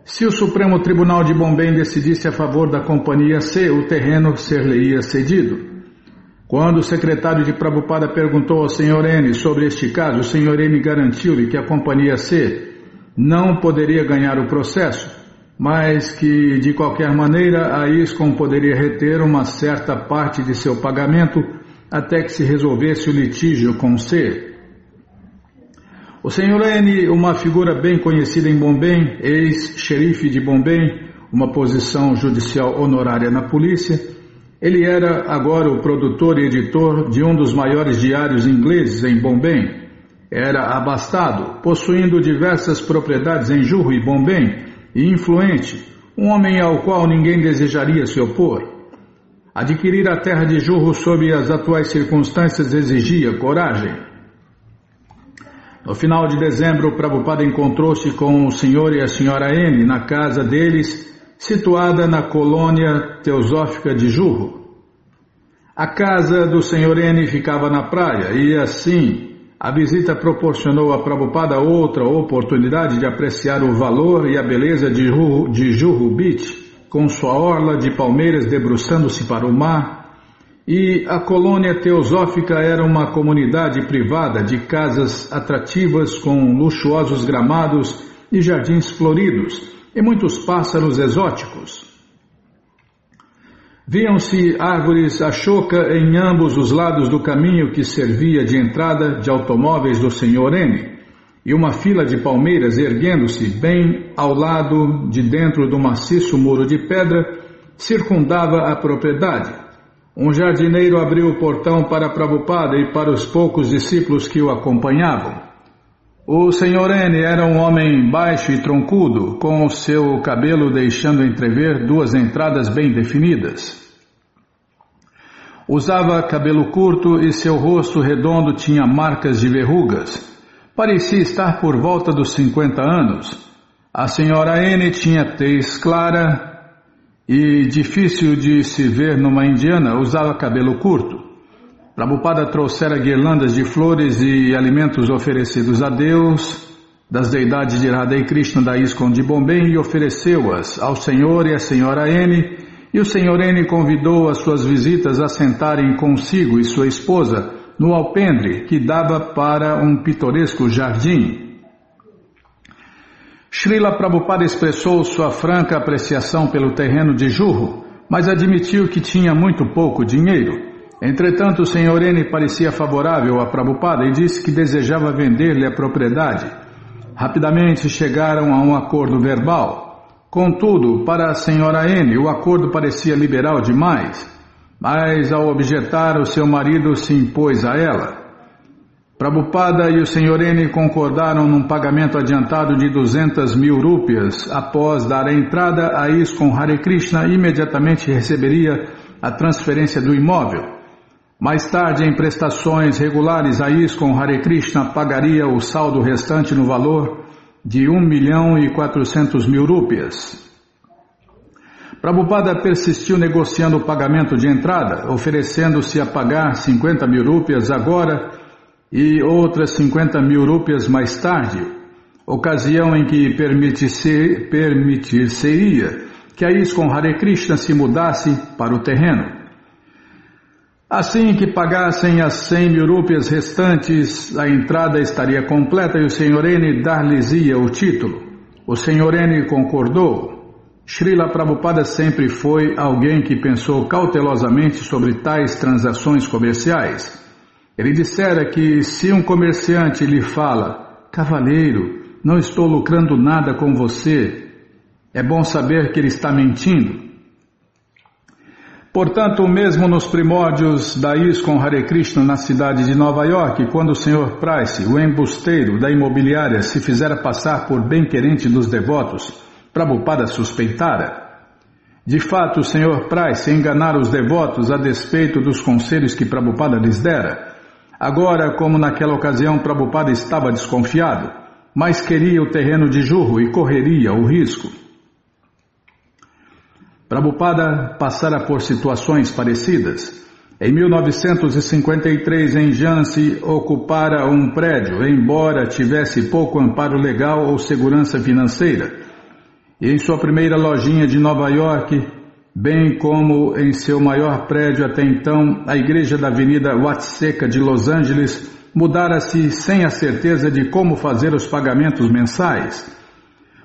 Se o Supremo Tribunal de Bombay decidisse a favor da Companhia C, o terreno ser-lhe-ia cedido. Quando o secretário de Prabhupada perguntou ao Sr. N sobre este caso, o Sr. N garantiu-lhe que a Companhia C não poderia ganhar o processo, mas que, de qualquer maneira, a ISKCON poderia reter uma certa parte de seu pagamento até que se resolvesse o litígio com C. O Sr. N, uma figura bem conhecida em Bombay, ex-xerife de Bombay, uma posição judicial honorária na polícia, ele era agora o produtor e editor de um dos maiores diários ingleses em Bombay. Era abastado, possuindo diversas propriedades em Juhu e Bombay, e influente, um homem ao qual ninguém desejaria se opor. Adquirir a terra de Juhu sob as atuais circunstâncias exigia coragem. No final de dezembro, Prabhupada encontrou-se com o Sr. e a Sra. N na casa deles, situada na colônia teosófica de Juhu. A casa do Sr. N ficava na praia e, assim, a visita proporcionou a Prabhupada outra oportunidade de apreciar o valor e a beleza de Juhu Beach, com sua orla de palmeiras debruçando-se para o mar, e a colônia teosófica era uma comunidade privada de casas atrativas com luxuosos gramados e jardins floridos e muitos pássaros exóticos. Viam-se árvores ashoka em ambos os lados do caminho que servia de entrada de automóveis do Sr. N, e uma fila de palmeiras erguendo-se bem ao lado de dentro do maciço muro de pedra circundava a propriedade. Um jardineiro abriu o portão para Prabhupada e para os poucos discípulos que o acompanhavam. O Sr. N era um homem baixo e troncudo, com o seu cabelo deixando entrever duas entradas bem definidas. Usava cabelo curto e seu rosto redondo tinha marcas de verrugas. Parecia estar por volta dos 50 anos. A Sra. N tinha tez clara e difícil de se ver numa indiana, usava cabelo curto. Prabhupada trouxera guirlandas de flores e alimentos oferecidos a Deus, das deidades de Radha e Krishna da ISKCON de Bombay, e ofereceu-as ao Senhor e à Sra. N, e o Sr. N convidou as suas visitas a sentarem consigo e sua esposa no alpendre que dava para um pitoresco jardim. Srila Prabhupada expressou sua franca apreciação pelo terreno de Juhu, mas admitiu que tinha muito pouco dinheiro. Entretanto, o Sr. N parecia favorável a Prabhupada e disse que desejava vender-lhe a propriedade. Rapidamente chegaram a um acordo verbal. Contudo, para a Sra. N, o acordo parecia liberal demais, mas ao objetar, o seu marido se impôs a ela. Prabhupada e o Sr. N concordaram num pagamento adiantado de 200 mil rúpias. Após dar a entrada, a ISKCON Hare Krishna imediatamente receberia a transferência do imóvel. Mais tarde, em prestações regulares, a ISKCON Hare Krishna pagaria o saldo restante no valor de 1.400.000 rúpias. Prabhupada persistiu negociando o pagamento de entrada, oferecendo-se a pagar 50 mil rúpias agora e outras 50 mil rúpias mais tarde, ocasião em que permitir-se-ia que a ISKCON Hare Krishna se mudasse para o terreno. Assim que pagassem as 100 mil rúpias restantes, a entrada estaria completa e o Sr. N dar-lhes-ia o título. O Sr. N concordou. Srila Prabhupada sempre foi alguém que pensou cautelosamente sobre tais transações comerciais. Ele dissera que se um comerciante lhe fala: "Cavalheiro, não estou lucrando nada com você", é bom saber que ele está mentindo. Portanto, mesmo nos primórdios da ISKCON Hare Krishna na cidade de Nova York, quando o Sr. Price, o embusteiro da imobiliária, se fizera passar por bem-querente dos devotos, Prabhupada suspeitara. De fato, o Sr. Price enganara os devotos a despeito dos conselhos que Prabhupada lhes dera. Agora, como naquela ocasião, Prabhupada estava desconfiado, mas queria o terreno de Juhu e correria o risco. Prabhupada passara por situações parecidas. Em 1953, em Jhansi, ocupara um prédio, embora tivesse pouco amparo legal ou segurança financeira. E em sua primeira lojinha de Nova York, bem como em seu maior prédio até então, a igreja da Avenida Watseca de Los Angeles, mudara-se sem a certeza de como fazer os pagamentos mensais.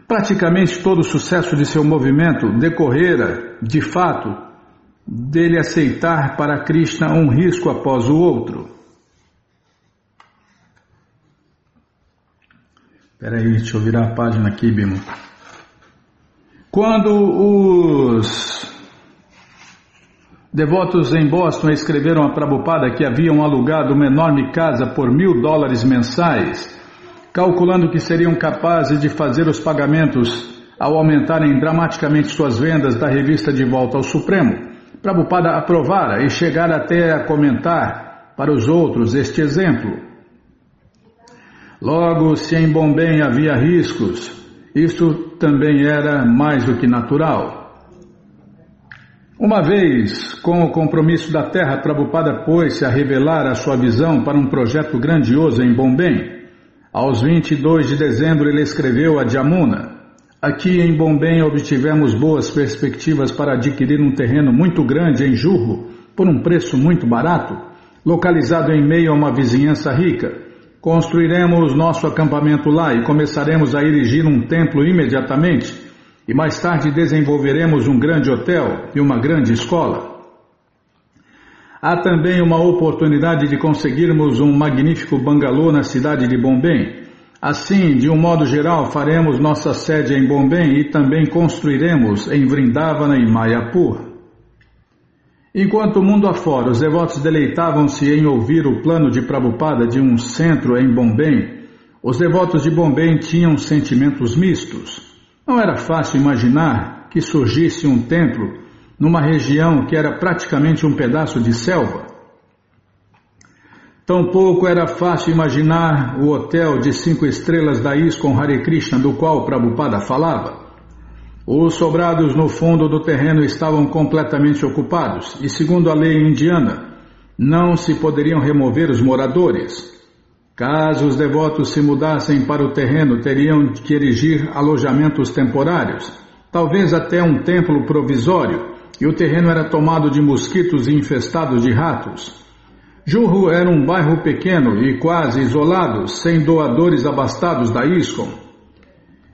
Praticamente todo o sucesso de seu movimento decorrera, de fato, dele aceitar para Krishna um risco após o outro. Peraí, deixa eu virar a página aqui, Bimo. Quando os devotos em Boston escreveram a Prabhupada que haviam alugado uma enorme casa por $1.000 mensais, calculando que seriam capazes de fazer os pagamentos ao aumentarem dramaticamente suas vendas da revista De Volta ao Supremo, Prabhupada aprovara e chegara até a comentar para os outros este exemplo. Logo, se em Bombay havia riscos, isto também era mais do que natural. Uma vez, com o compromisso da terra, Prabhupada pôs-se a revelar a sua visão para um projeto grandioso em Bombay. Aos 22 de dezembro ele escreveu a Jamuna: aqui em Bombay obtivemos boas perspectivas para adquirir um terreno muito grande em Juhu, por um preço muito barato, localizado em meio a uma vizinhança rica. Construiremos nosso acampamento lá e começaremos a erigir um templo imediatamente, e mais tarde desenvolveremos um grande hotel e uma grande escola. Há também uma oportunidade de conseguirmos um magnífico bangalô na cidade de Bombay. Assim, de um modo geral, faremos nossa sede em Bombay e também construiremos em Vrindavana e Mayapur. Enquanto o mundo afora, os devotos deleitavam-se em ouvir o plano de Prabhupada de um centro em Bombay. Os devotos de Bombay tinham sentimentos mistos. Não era fácil imaginar que surgisse um templo numa região que era praticamente um pedaço de selva. Tampouco era fácil imaginar o hotel de 5 estrelas da ISKCON Hare Krishna do qual Prabhupada falava. Os sobrados no fundo do terreno estavam completamente ocupados e, segundo a lei indiana, não se poderiam remover os moradores. Caso os devotos se mudassem para o terreno, teriam que erigir alojamentos temporários, talvez até um templo provisório, e o terreno era tomado de mosquitos e infestado de ratos. Juhu era um bairro pequeno e quase isolado, sem doadores abastados da ISKCON.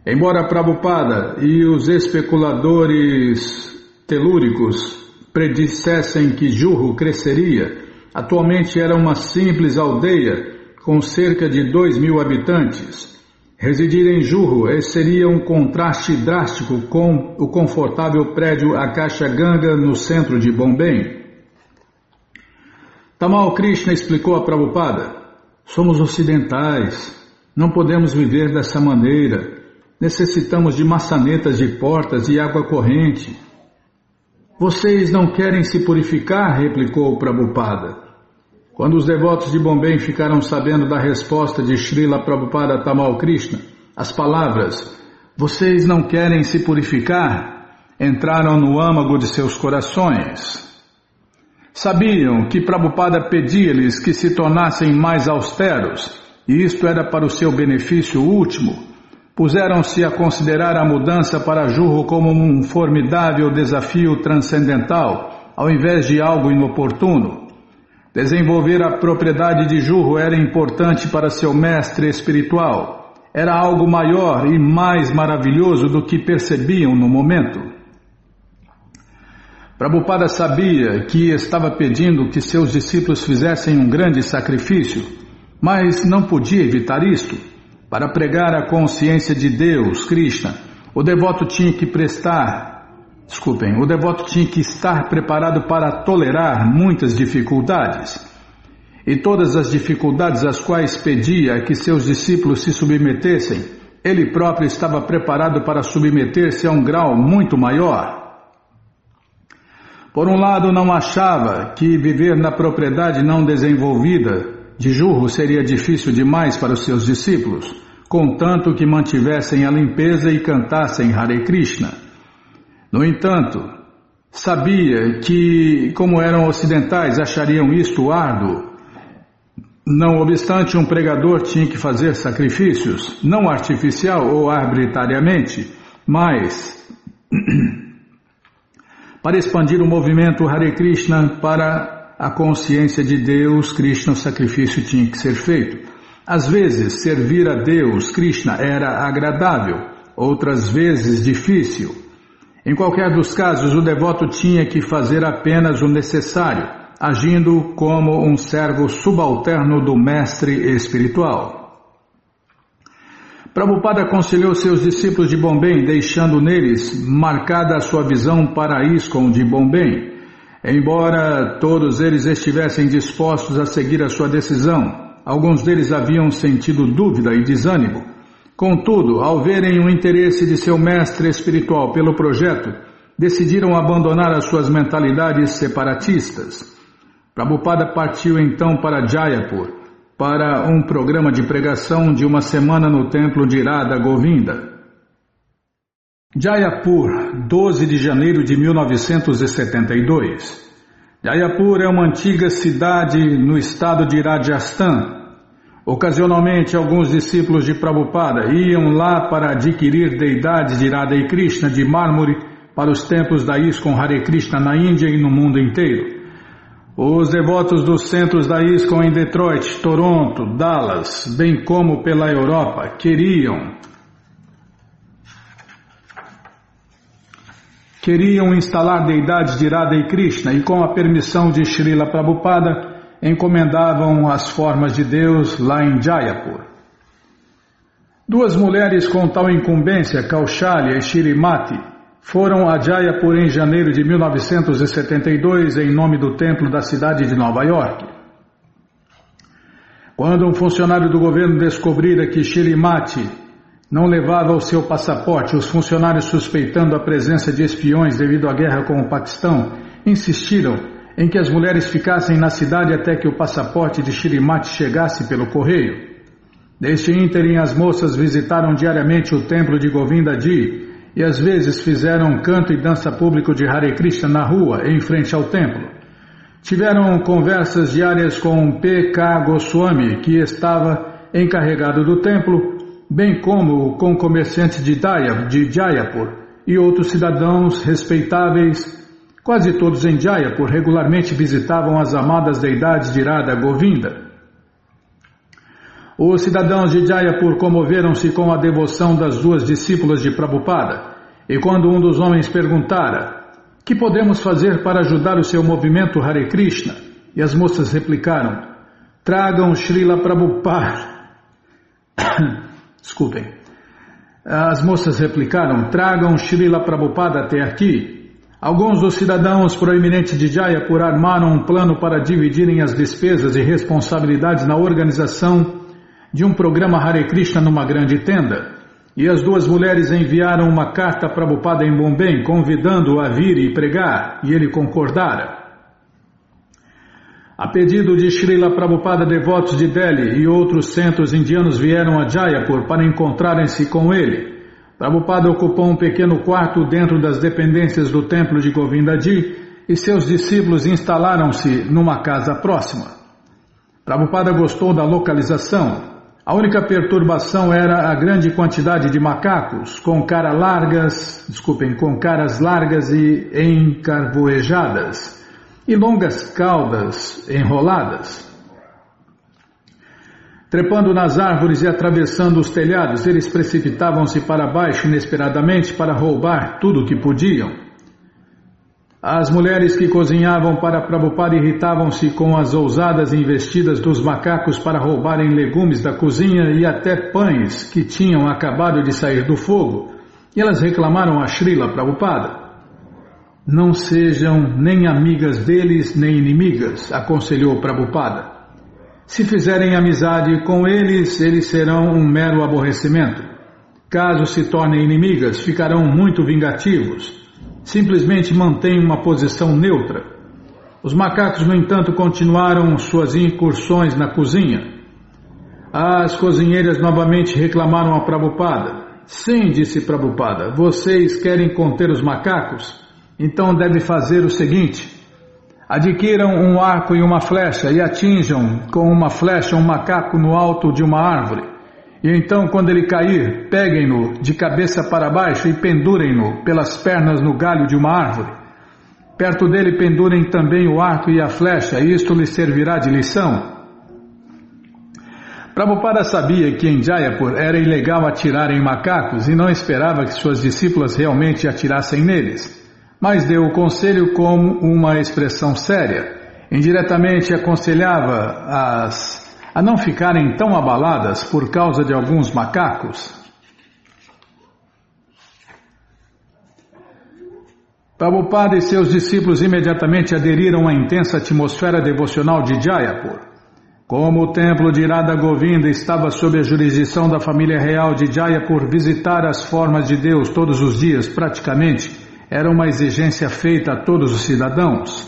Embora Prabhupada e os especuladores telúricos predissessem que Juhu cresceria, atualmente era uma simples aldeia com cerca de 2.000 habitantes. Residir em Juhu seria um contraste drástico com o confortável prédio Akasha Ganga no centro de Bombay. Tamal Krishna explicou a Prabhupada: somos ocidentais, não podemos viver dessa maneira. Necessitamos de maçanetas de portas e água corrente. Vocês não querem se purificar? Replicou Prabhupada. Quando os devotos de Bombay ficaram sabendo da resposta de Srila Prabhupada Tamal Krishna, as palavras "vocês não querem se purificar" entraram no âmago de seus corações. Sabiam que Prabhupada pedia-lhes que se tornassem mais austeros, e isto era para o seu benefício último. Puseram-se a considerar a mudança para Juhu como um formidável desafio transcendental, ao invés de algo inoportuno. Desenvolver a propriedade de Juhu era importante para seu mestre espiritual. Era algo maior e mais maravilhoso do que percebiam no momento. Prabhupada sabia que estava pedindo que seus discípulos fizessem um grande sacrifício, mas não podia evitar isto. Para pregar a consciência de Deus, Krishna, o devoto tinha que estar preparado para tolerar muitas dificuldades. E todas as dificuldades às quais pedia que seus discípulos se submetessem, ele próprio estava preparado para submeter-se a um grau muito maior. Por um lado, não achava que viver na propriedade não desenvolvida de Juhu seria difícil demais para os seus discípulos, contanto que mantivessem a limpeza e cantassem Hare Krishna. No entanto, sabia que, como eram ocidentais, achariam isto árduo. Não obstante, um pregador tinha que fazer sacrifícios, não artificial ou arbitrariamente, mas para expandir o movimento Hare Krishna para a consciência de Deus, Krishna, o sacrifício tinha que ser feito. Às vezes, servir a Deus, Krishna, era agradável, outras vezes difícil. Em qualquer dos casos, o devoto tinha que fazer apenas o necessário, agindo como um servo subalterno do mestre espiritual. Prabhupada aconselhou seus discípulos de Bombay, deixando neles marcada a sua visão para a ISKCON de Bombay. Embora todos eles estivessem dispostos a seguir a sua decisão, alguns deles haviam sentido dúvida e desânimo. Contudo, ao verem o interesse de seu mestre espiritual pelo projeto, decidiram abandonar as suas mentalidades separatistas. Prabhupada partiu então para Jayapur, para um programa de pregação de uma semana no templo de Radha Govinda. Jayapur, 12 de janeiro de 1972. Jayapur é uma antiga cidade no estado de Rajasthan. Ocasionalmente, alguns discípulos de Prabhupada iam lá para adquirir deidades de Radha e Krishna de mármore para os templos da ISKCON Hare Krishna na Índia e no mundo inteiro. Os devotos dos centros da ISKCON em Detroit, Toronto, Dallas, bem como pela Europa, queriam instalar deidades de Radha e Krishna e, com a permissão de Srila Prabhupada, encomendavam as formas de Deus lá em Jayapur. Duas mulheres com tal incumbência, Kaushalya e Shrimati, foram a Jayapur em janeiro de 1972 em nome do templo da cidade de Nova York. Quando um funcionário do governo descobrira que Shrimati não levava o seu passaporte, os funcionários, suspeitando a presença de espiões devido à guerra com o Paquistão, insistiram em que as mulheres ficassem na cidade até que o passaporte de Shrimati chegasse pelo correio. Neste ínterim, as moças visitaram diariamente o templo de Govindaji e às vezes fizeram canto e dança público de Hare Krishna na rua, em frente ao templo. Tiveram conversas diárias com P.K. Goswami, que estava encarregado do templo, bem como com comerciantes de Jayapur e outros cidadãos respeitáveis. Quase todos em Jayapur regularmente visitavam as amadas deidades de Radha Govinda. Os cidadãos de Jayapur comoveram-se com a devoção das duas discípulas de Prabhupada, e quando um dos homens perguntara: "Que podemos fazer para ajudar o seu movimento Hare Krishna?", e as moças replicaram: "Tragam Srila Prabhupada." Desculpem. As moças replicaram: "Tragam Srila Prabhupada até aqui." Alguns dos cidadãos proeminentes de Jayapur armaram um plano para dividirem as despesas e responsabilidades na organização de um programa Hare Krishna numa grande tenda, e as duas mulheres enviaram uma carta a Prabhupada em Bombay, convidando-o a vir e pregar, e ele concordara. A pedido de Srila Prabhupada, devotos de Delhi e outros centros indianos vieram a Jayapur para encontrarem-se com ele. Prabhupada ocupou um pequeno quarto dentro das dependências do templo de Govindaji e seus discípulos instalaram-se numa casa próxima. Prabhupada gostou da localização. A única perturbação era a grande quantidade de macacos com caras largas e encarvoejadas e longas caudas enroladas. Trepando nas árvores e atravessando os telhados, eles precipitavam-se para baixo inesperadamente para roubar tudo o que podiam. As mulheres que cozinhavam para Prabhupada irritavam-se com as ousadas investidas dos macacos para roubarem legumes da cozinha e até pães que tinham acabado de sair do fogo, e elas reclamaram a Srila Prabhupada. "Não sejam nem amigas deles nem inimigas", aconselhou Prabhupada. "Se fizerem amizade com eles, eles serão um mero aborrecimento. Caso se tornem inimigas, ficarão muito vingativos. Simplesmente mantenham uma posição neutra." Os macacos, no entanto, continuaram suas incursões na cozinha. As cozinheiras novamente reclamaram a Prabhupada. "Sim", disse Prabhupada, "vocês querem conter os macacos? Então deve fazer o seguinte: adquiram um arco e uma flecha e atinjam com uma flecha um macaco no alto de uma árvore. E então, quando ele cair, peguem-no de cabeça para baixo e pendurem-no pelas pernas no galho de uma árvore. Perto dele pendurem também o arco e a flecha, e isto lhe servirá de lição." Prabhupada sabia que em Jayapur era ilegal atirar em macacos e não esperava que suas discípulas realmente atirassem neles, mas deu o conselho como uma expressão séria. Indiretamente aconselhava a não ficarem tão abaladas por causa de alguns macacos. Prabhupada e seus discípulos imediatamente aderiram à intensa atmosfera devocional de Jayapur. Como o templo de Radha Govinda estava sob a jurisdição da família real de Jayapur, visitar as formas de Deus todos os dias, praticamente, era uma exigência feita a todos os cidadãos.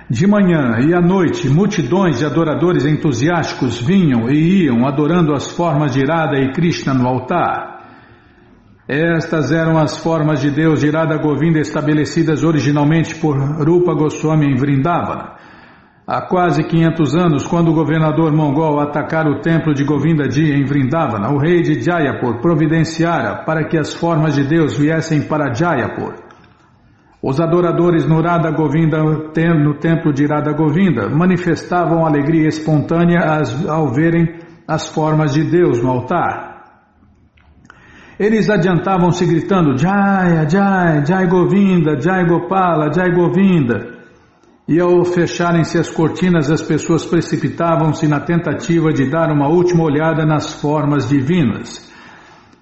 De manhã e à noite, multidões de adoradores entusiásticos vinham e iam adorando as formas de Radha e Krishna no altar. Estas eram as formas de Deus de Radha Govinda estabelecidas originalmente por Rupa Goswami em Vrindavana. Há quase 500 anos, quando o governador mongol atacara o templo de Govindaji em Vrindavana, o rei de Jayapur providenciara para que as formas de Deus viessem para Jayapur. Os adoradores no Radha Govinda, no templo de Radha Govinda, manifestavam alegria espontânea ao verem as formas de Deus no altar. Eles adiantavam-se gritando Jaya, Jai, Jai Govinda, Jai Gopala, Jai Govinda. E ao fecharem-se as cortinas, as pessoas precipitavam-se na tentativa de dar uma última olhada nas formas divinas.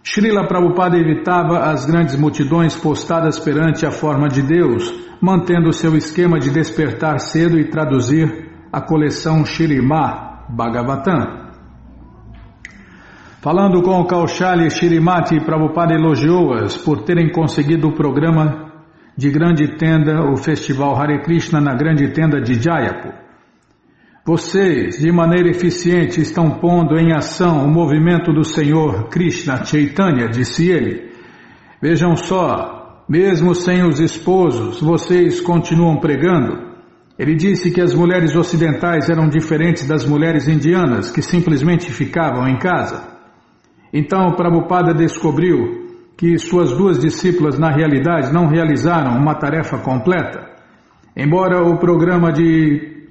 Srila Prabhupada evitava as grandes multidões postadas perante a forma de Deus, mantendo seu esquema de despertar cedo e traduzir a coleção Śrīmad Bhagavatam. Falando com Kaushalya Shrimati, Prabhupada elogiou-as por terem conseguido o programa de grande tenda, o festival Hare Krishna na grande tenda de Jayapur. Vocês, de maneira eficiente, estão pondo em ação o movimento do Senhor Krishna Chaitanya, disse ele. Vejam só, mesmo sem os esposos, vocês continuam pregando. Ele disse que as mulheres ocidentais eram diferentes das mulheres indianas, que simplesmente ficavam em casa. Então Prabhupada descobriu que suas duas discípulas na realidade não realizaram uma tarefa completa. Embora o programa de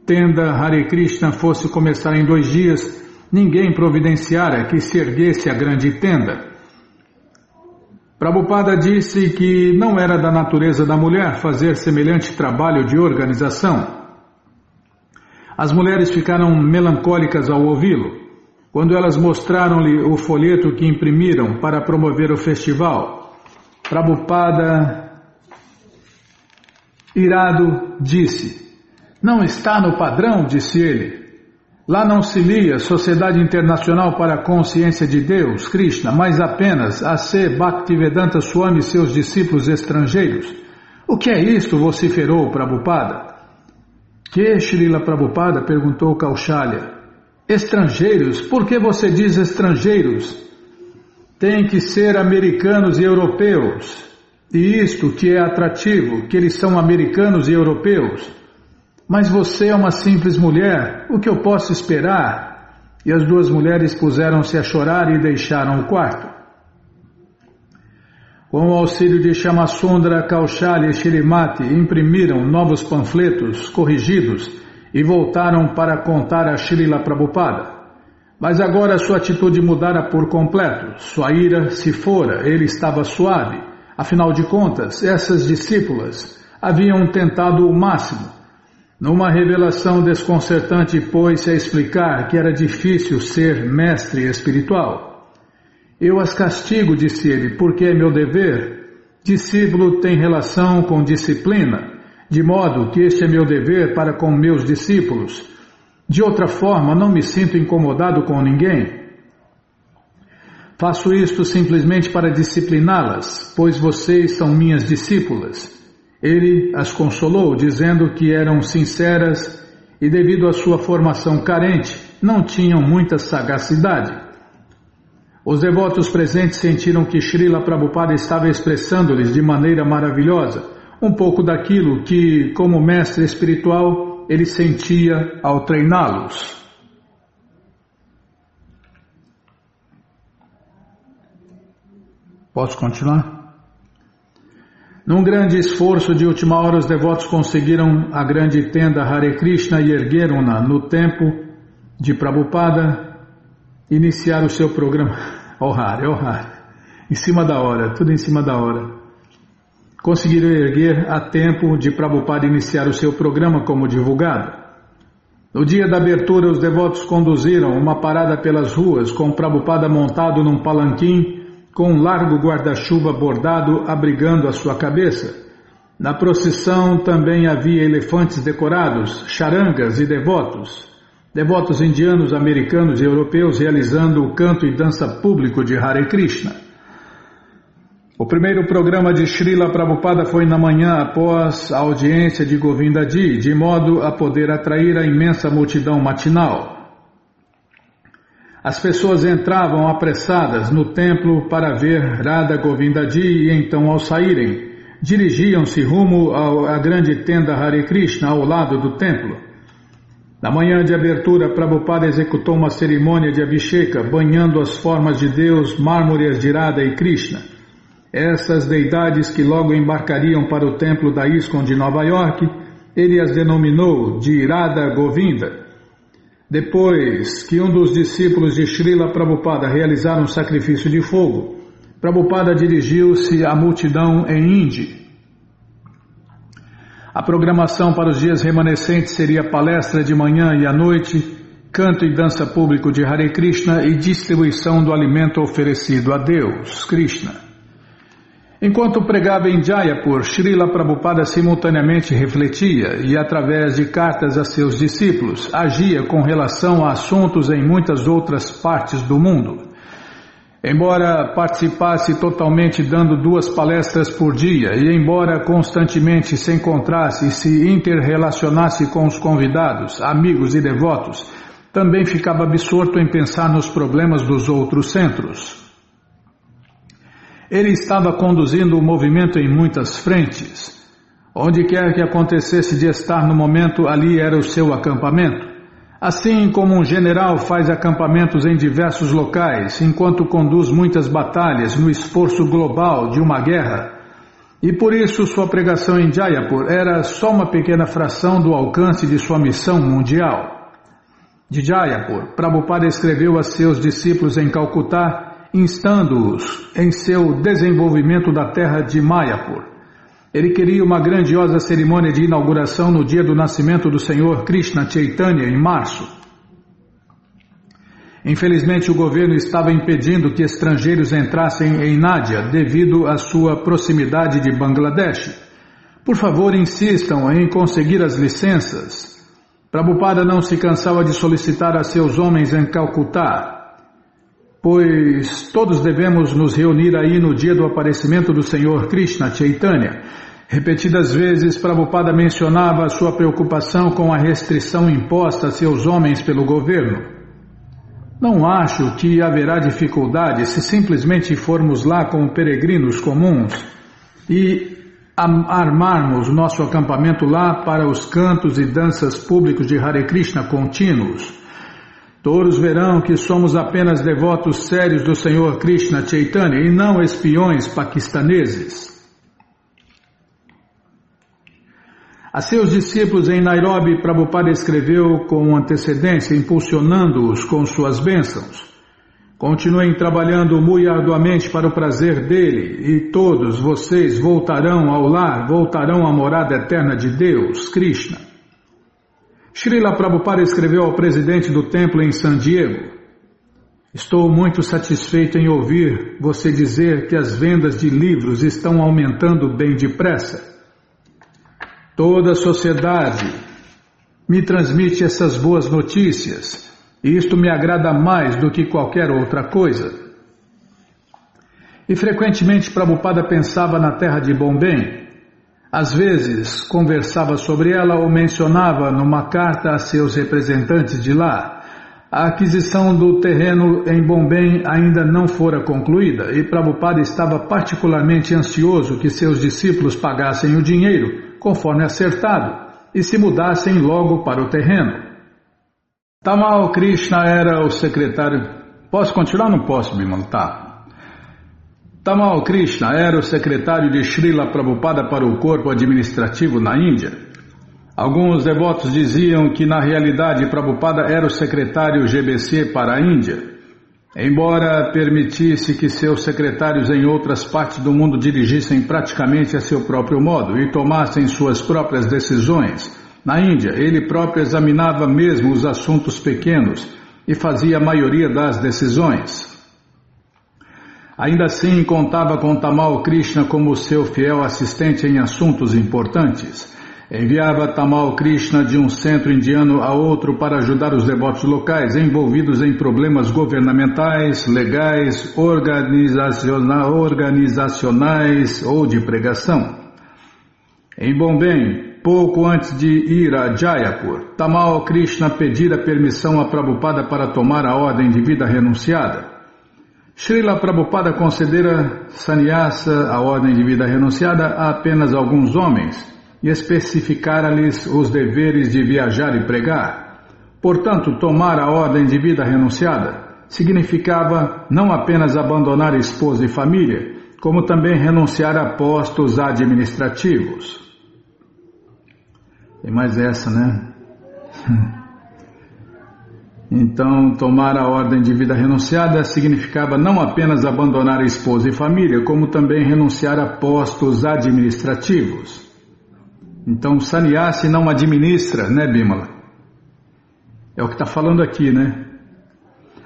tenda Hare Krishna fosse começar em 2 dias, ninguém providenciara que se erguesse a grande tenda. Prabhupada disse que não era da natureza da mulher fazer semelhante trabalho de organização. As mulheres ficaram melancólicas ao ouvi-lo. Quando elas mostraram-lhe o folheto que imprimiram para promover o festival, Prabhupada, irado, disse, não está no padrão, disse ele. Lá não se lia Sociedade Internacional para a Consciência de Deus, Krishna, mas apenas A.C. Bhaktivedanta Swami e seus discípulos estrangeiros. O que é isto? Vociferou Prabhupada. Que, Srila Prabhupada? Perguntou Kaushalya. Estrangeiros? Por que você diz estrangeiros? Tem que ser americanos e europeus. E isto que é atrativo, que eles são americanos e europeus. Mas você é uma simples mulher, o que eu posso esperar? E as duas mulheres puseram-se a chorar e deixaram o quarto. Com o auxílio de Shamasundara, Kaushalya e Shrimati, imprimiram novos panfletos corrigidos e voltaram para contar a Srila Prabhupada. Mas agora sua atitude mudara por completo. Sua ira se fora, ele estava suave. Afinal de contas, essas discípulas haviam tentado o máximo. Numa revelação desconcertante, pôs-se a explicar que era difícil ser mestre espiritual. Eu as castigo, disse ele, porque é meu dever. Discípulo tem relação com disciplina. De modo que este é meu dever para com meus discípulos. De outra forma, não me sinto incomodado com ninguém. Faço isto simplesmente para discipliná-las, pois vocês são minhas discípulas. Ele as consolou, dizendo que eram sinceras e, devido à sua formação carente, não tinham muita sagacidade. Os devotos presentes sentiram que Srila Prabhupada estava expressando-lhes de maneira maravilhosa um pouco daquilo que, como mestre espiritual, ele sentia ao treiná-los. Posso continuar? Num grande esforço de última hora, os devotos conseguiram a grande tenda Hare Krishna e ergueram-na no templo de Prabhupada, iniciar o seu programa. Em cima da hora, tudo em cima da hora. Conseguiram erguer a tempo de Prabhupada iniciar o seu programa como divulgado. No dia da abertura, os devotos conduziram uma parada pelas ruas com Prabhupada montado num palanquim com um largo guarda-chuva bordado abrigando a sua cabeça. Na procissão também havia elefantes decorados, charangas e devotos indianos, americanos e europeus realizando o canto e dança público de Hare Krishna. O primeiro programa de Srila Prabhupada foi na manhã após a audiência de Govindaji, de modo a poder atrair a imensa multidão matinal. As pessoas entravam apressadas no templo para ver Radha Govindaji e então, ao saírem, dirigiam-se rumo à grande tenda Hare Krishna ao lado do templo. Na manhã de abertura, Prabhupada executou uma cerimônia de Abhisheka, banhando as formas de Deus, mármores de Radha e Krishna. Essas deidades que logo embarcariam para o templo da ISKCON de Nova York, ele as denominou de Radha Govinda. Depois que um dos discípulos de Srila Prabhupada realizara um sacrifício de fogo, Prabhupada dirigiu-se à multidão em Hindi. A programação para os dias remanescentes seria palestra de manhã e à noite, canto e dança público de Hare Krishna e distribuição do alimento oferecido a Deus, Krishna. Enquanto pregava em Jayapur, Srila Prabhupada simultaneamente refletia e, através de cartas a seus discípulos, agia com relação a assuntos em muitas outras partes do mundo. Embora participasse totalmente dando 2 palestras por dia e embora constantemente se encontrasse e se interrelacionasse com os convidados, amigos e devotos, também ficava absorto em pensar nos problemas dos outros centros. Ele estava conduzindo o movimento em muitas frentes. Onde quer que acontecesse de estar no momento, ali era o seu acampamento. Assim como um general faz acampamentos em diversos locais, enquanto conduz muitas batalhas no esforço global de uma guerra. E por isso sua pregação em Jayapur era só uma pequena fração do alcance de sua missão mundial. De Jayapur, Prabhupada escreveu a seus discípulos em Calcutá, instando-os em seu desenvolvimento da terra de Mayapur. Ele queria uma grandiosa cerimônia de inauguração no dia do nascimento do Senhor Krishna Chaitanya, em março. Infelizmente, o governo estava impedindo que estrangeiros entrassem em Nádia devido à sua proximidade de Bangladesh. Por favor, insistam em conseguir as licenças. Prabhupada não se cansava de solicitar a seus homens em Calcutá, pois todos devemos nos reunir aí no dia do aparecimento do Senhor Krishna Chaitanya. Repetidas vezes, Prabhupada mencionava a sua preocupação com a restrição imposta a seus homens pelo governo. Não acho que haverá dificuldade se simplesmente formos lá como peregrinos comuns e armarmos nosso acampamento lá para os cantos e danças públicos de Hare Krishna contínuos. Todos verão que somos apenas devotos sérios do Senhor Krishna Chaitanya e não espiões paquistaneses. A seus discípulos em Nairobi, Prabhupada escreveu com antecedência, impulsionando-os com suas bênçãos. Continuem trabalhando muito arduamente para o prazer dele e todos vocês voltarão ao lar, voltarão à morada eterna de Deus, Krishna. Srila Prabhupada escreveu ao presidente do templo em San Diego: estou muito satisfeito em ouvir você dizer que as vendas de livros estão aumentando bem depressa. Toda a sociedade me transmite essas boas notícias e isto me agrada mais do que qualquer outra coisa. E frequentemente Prabhupada pensava na terra de Bombay. Às vezes, conversava sobre ela ou mencionava numa carta a seus representantes de lá. A aquisição do terreno em Bombay ainda não fora concluída e Prabhupada estava particularmente ansioso que seus discípulos pagassem o dinheiro, conforme acertado, e se mudassem logo para o terreno. Tamal Krishna era o secretário... Posso continuar? Não posso, Bimala. Tá. Tamal Krishna era o secretário de Srila Prabhupada para o corpo administrativo na Índia. Alguns devotos diziam que na realidade Prabhupada era o secretário GBC para a Índia. Embora permitisse que seus secretários em outras partes do mundo dirigissem praticamente a seu próprio modo e tomassem suas próprias decisões, na Índia ele próprio examinava mesmo os assuntos pequenos e fazia a maioria das decisões. Ainda assim, contava com Tamal Krishna como seu fiel assistente em assuntos importantes. Enviava Tamal Krishna de um centro indiano a outro para ajudar os devotos locais envolvidos em problemas governamentais, legais, organizacionais ou de pregação. Em Bombay, pouco antes de ir a Jayapur, Tamal Krishna pedira permissão a Prabhupada para tomar a ordem de vida renunciada. Srila Prabhupada concedera sannyasa, a ordem de vida renunciada, a apenas alguns homens e especificara-lhes os deveres de viajar e pregar. Portanto, tomar a ordem de vida renunciada significava não apenas abandonar esposa e família, como também renunciar a postos administrativos. Tem mais essa, né? Então, tomar a ordem de vida renunciada significava não apenas abandonar esposa e família, como também renunciar a postos administrativos. Então, sannyasi não administra, né, Bimala? É o que está falando aqui, né?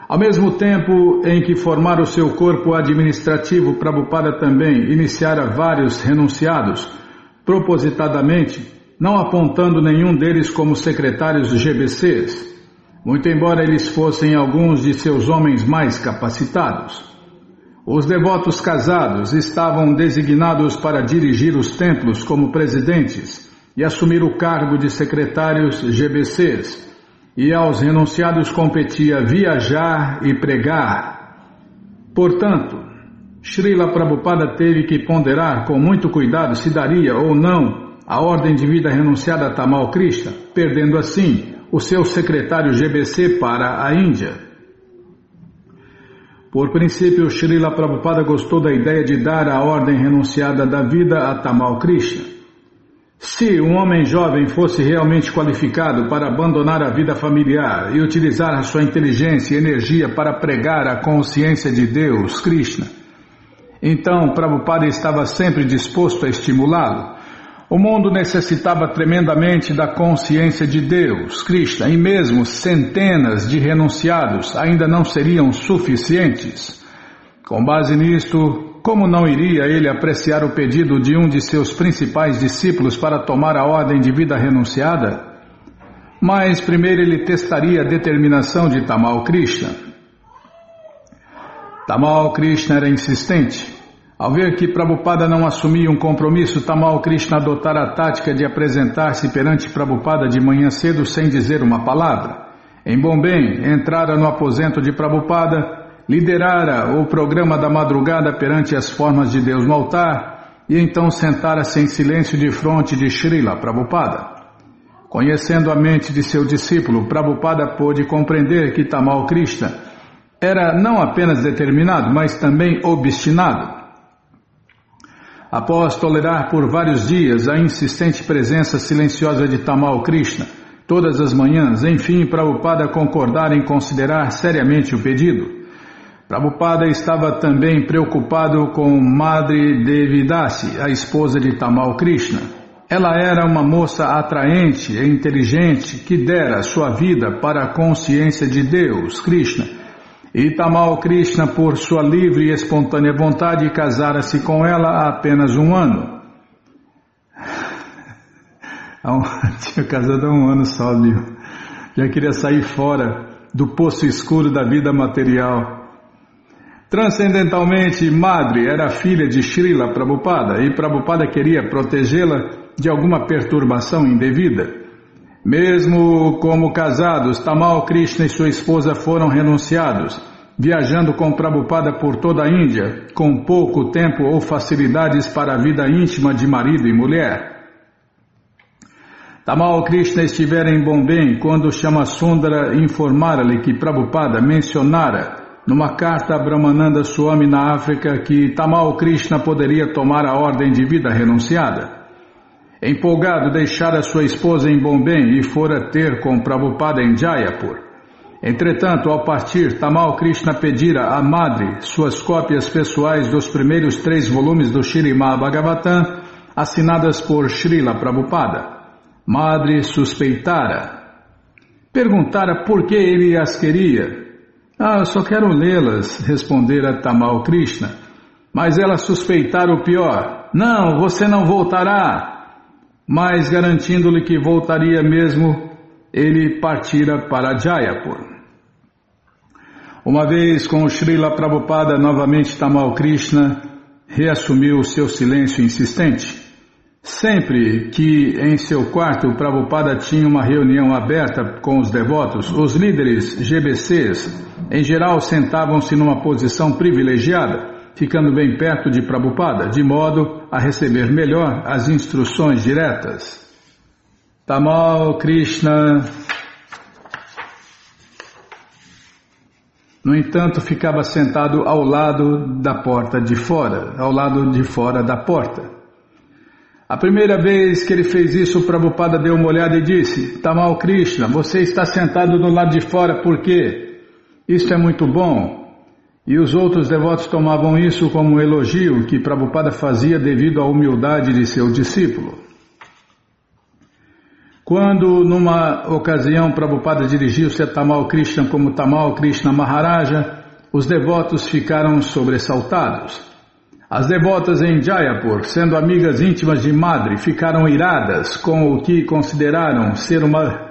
Ao mesmo tempo em que formar o seu corpo administrativo, Prabhupada também iniciara vários renunciados, propositadamente, não apontando nenhum deles como secretários dos GBCs, muito embora eles fossem alguns de seus homens mais capacitados. Os devotos casados estavam designados para dirigir os templos como presidentes e assumir o cargo de secretários GBCs, e aos renunciados competia viajar e pregar. Portanto, Srila Prabhupada teve que ponderar com muito cuidado se daria ou não a ordem de vida renunciada a Tamal Krishna, perdendo assim o seu secretário GBC para a Índia. Por princípio, Srila Prabhupada gostou da ideia de dar a ordem renunciada da vida a Tamal Krishna. Se um homem jovem fosse realmente qualificado para abandonar a vida familiar e utilizar a sua inteligência e energia para pregar a consciência de Deus, Krishna, então Prabhupada estava sempre disposto a estimulá-lo. O mundo necessitava tremendamente da consciência de Deus, Krishna, e mesmo centenas de renunciados ainda não seriam suficientes. Com base nisto, como não iria ele apreciar o pedido de um de seus principais discípulos para tomar a ordem de vida renunciada? Mas primeiro ele testaria a determinação de Tamal Krishna. Tamal Krishna era insistente. Ao ver que Prabhupada não assumia um compromisso, Tamal Krishna adotara a tática de apresentar-se perante Prabhupada de manhã cedo sem dizer uma palavra. Em Bombay, entrara no aposento de Prabhupada, liderara o programa da madrugada perante as formas de Deus no altar e então sentara-se em silêncio de fronte de Srila Prabhupada. Conhecendo a mente de seu discípulo, Prabhupada pôde compreender que Tamal Krishna era não apenas determinado, mas também obstinado. Após tolerar por vários dias a insistente presença silenciosa de Tamal Krishna, todas as manhãs, enfim, Prabhupada concordara em considerar seriamente o pedido. Prabhupada estava também preocupado com Madri Devidasi, a esposa de Tamal Krishna. Ela era uma moça atraente e inteligente que dera sua vida para a consciência de Deus, Krishna. E Tamal Krishna, por sua livre e espontânea vontade, casara-se com ela há apenas um ano. Tinha casado há um ano só, viu? Já queria sair fora do poço escuro da vida material. Transcendentalmente, Madri era filha de Srila Prabhupada e Prabhupada queria protegê-la de alguma perturbação indevida. Mesmo como casados, Tamal Krishna e sua esposa foram renunciados, viajando com Prabhupada por toda a Índia, com pouco tempo ou facilidades para a vida íntima de marido e mulher. Tamal Krishna estivera em Bombay quando Shyamasundara informara-lhe que Prabhupada mencionara numa carta a Brahmananda Swami na África que Tamal Krishna poderia tomar a ordem de vida renunciada. Empolgado, deixara sua esposa em Bombay e fora ter com Prabhupada em Jayapur. Entretanto, ao partir, Tamal Krishna pedira a Madri suas cópias pessoais dos primeiros 3 volumes do Śrīmad Bhagavatam, assinadas por Srila Prabhupada. Madri suspeitara. Perguntara por que ele as queria. Eu só quero lê-las, respondera Tamal Krishna. Mas ela suspeitara o pior. Não, você não voltará. Mas garantindo-lhe que voltaria mesmo, ele partira para Jayapur. Uma vez com o Srila Prabhupada, novamente Tamal Krishna reassumiu seu silêncio insistente. Sempre que em seu quarto o Prabhupada tinha uma reunião aberta com os devotos, os líderes GBCs, em geral, sentavam-se numa posição privilegiada, ficando bem perto de Prabhupada, de modo a receber melhor as instruções diretas. Tamal Krishna, no entanto, ficava sentado ao lado da porta de fora, ao lado de fora da porta. A primeira vez que ele fez isso, o Prabhupada deu uma olhada e disse: Tamal Krishna, você está sentado do lado de fora por quê? Isto é muito bom. E os outros devotos tomavam isso como um elogio que Prabhupada fazia devido à humildade de seu discípulo. Quando, numa ocasião, Prabhupada dirigiu-se a Tamal Krishna como Tamal Krishna Maharaja, os devotos ficaram sobressaltados. As devotas em Jayapur, sendo amigas íntimas de Madri, ficaram iradas com o que consideraram ser uma...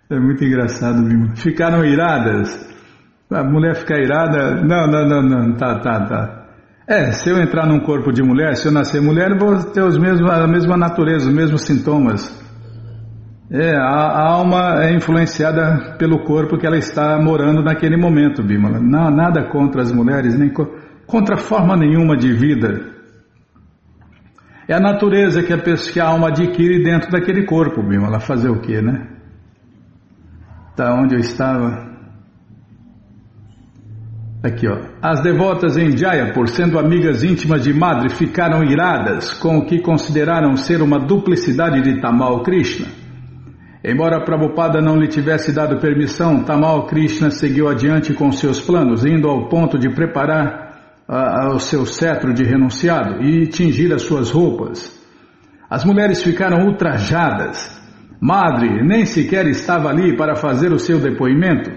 É muito engraçado, viu? Ficaram iradas. A mulher ficar irada... Não, tá. Se eu entrar num corpo de mulher, se eu nascer mulher, eu vou ter a mesma natureza, os mesmos sintomas. A alma é influenciada pelo corpo que ela está morando naquele momento, Bimala. Não, nada contra as mulheres, nem contra forma nenhuma de vida. É a natureza que a alma adquire dentro daquele corpo, Bimala. Fazer o quê, né? Tá onde eu estava? Aqui, ó. As devotas em Jayapur, sendo amigas íntimas de Madri, ficaram iradas com o que consideraram ser uma duplicidade de Tamal Krishna. Embora Prabhupada não lhe tivesse dado permissão, Tamal Krishna seguiu adiante com seus planos, indo ao ponto de preparar o seu cetro de renunciado e tingir as suas roupas. As mulheres ficaram ultrajadas. Madri nem sequer estava ali para fazer o seu depoimento.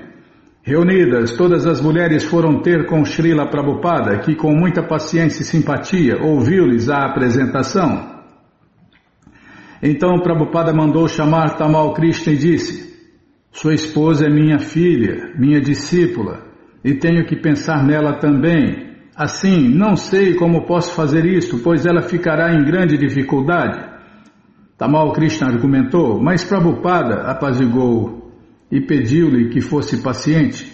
Reunidas, todas as mulheres foram ter com Srila Prabhupada, que com muita paciência e simpatia ouviu-lhes a apresentação. Então Prabhupada mandou chamar Tamal Krishna e disse: sua esposa é minha filha, minha discípula, e tenho que pensar nela também. Assim, não sei como posso fazer isto, pois ela ficará em grande dificuldade. Tamal Krishna argumentou, mas Prabhupada apaziguou e pediu-lhe que fosse paciente.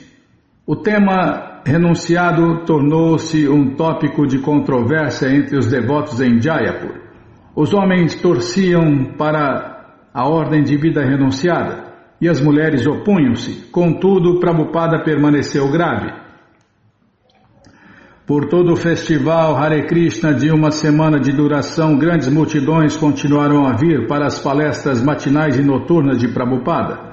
O tema renunciado tornou-se um tópico de controvérsia entre os devotos em Jayapur. Os homens torciam para a ordem de vida renunciada e as mulheres opunham-se. Contudo, Prabhupada permaneceu grave. Por todo o festival Hare Krishna de uma semana de duração, grandes multidões continuaram a vir para as palestras matinais e noturnas de Prabhupada.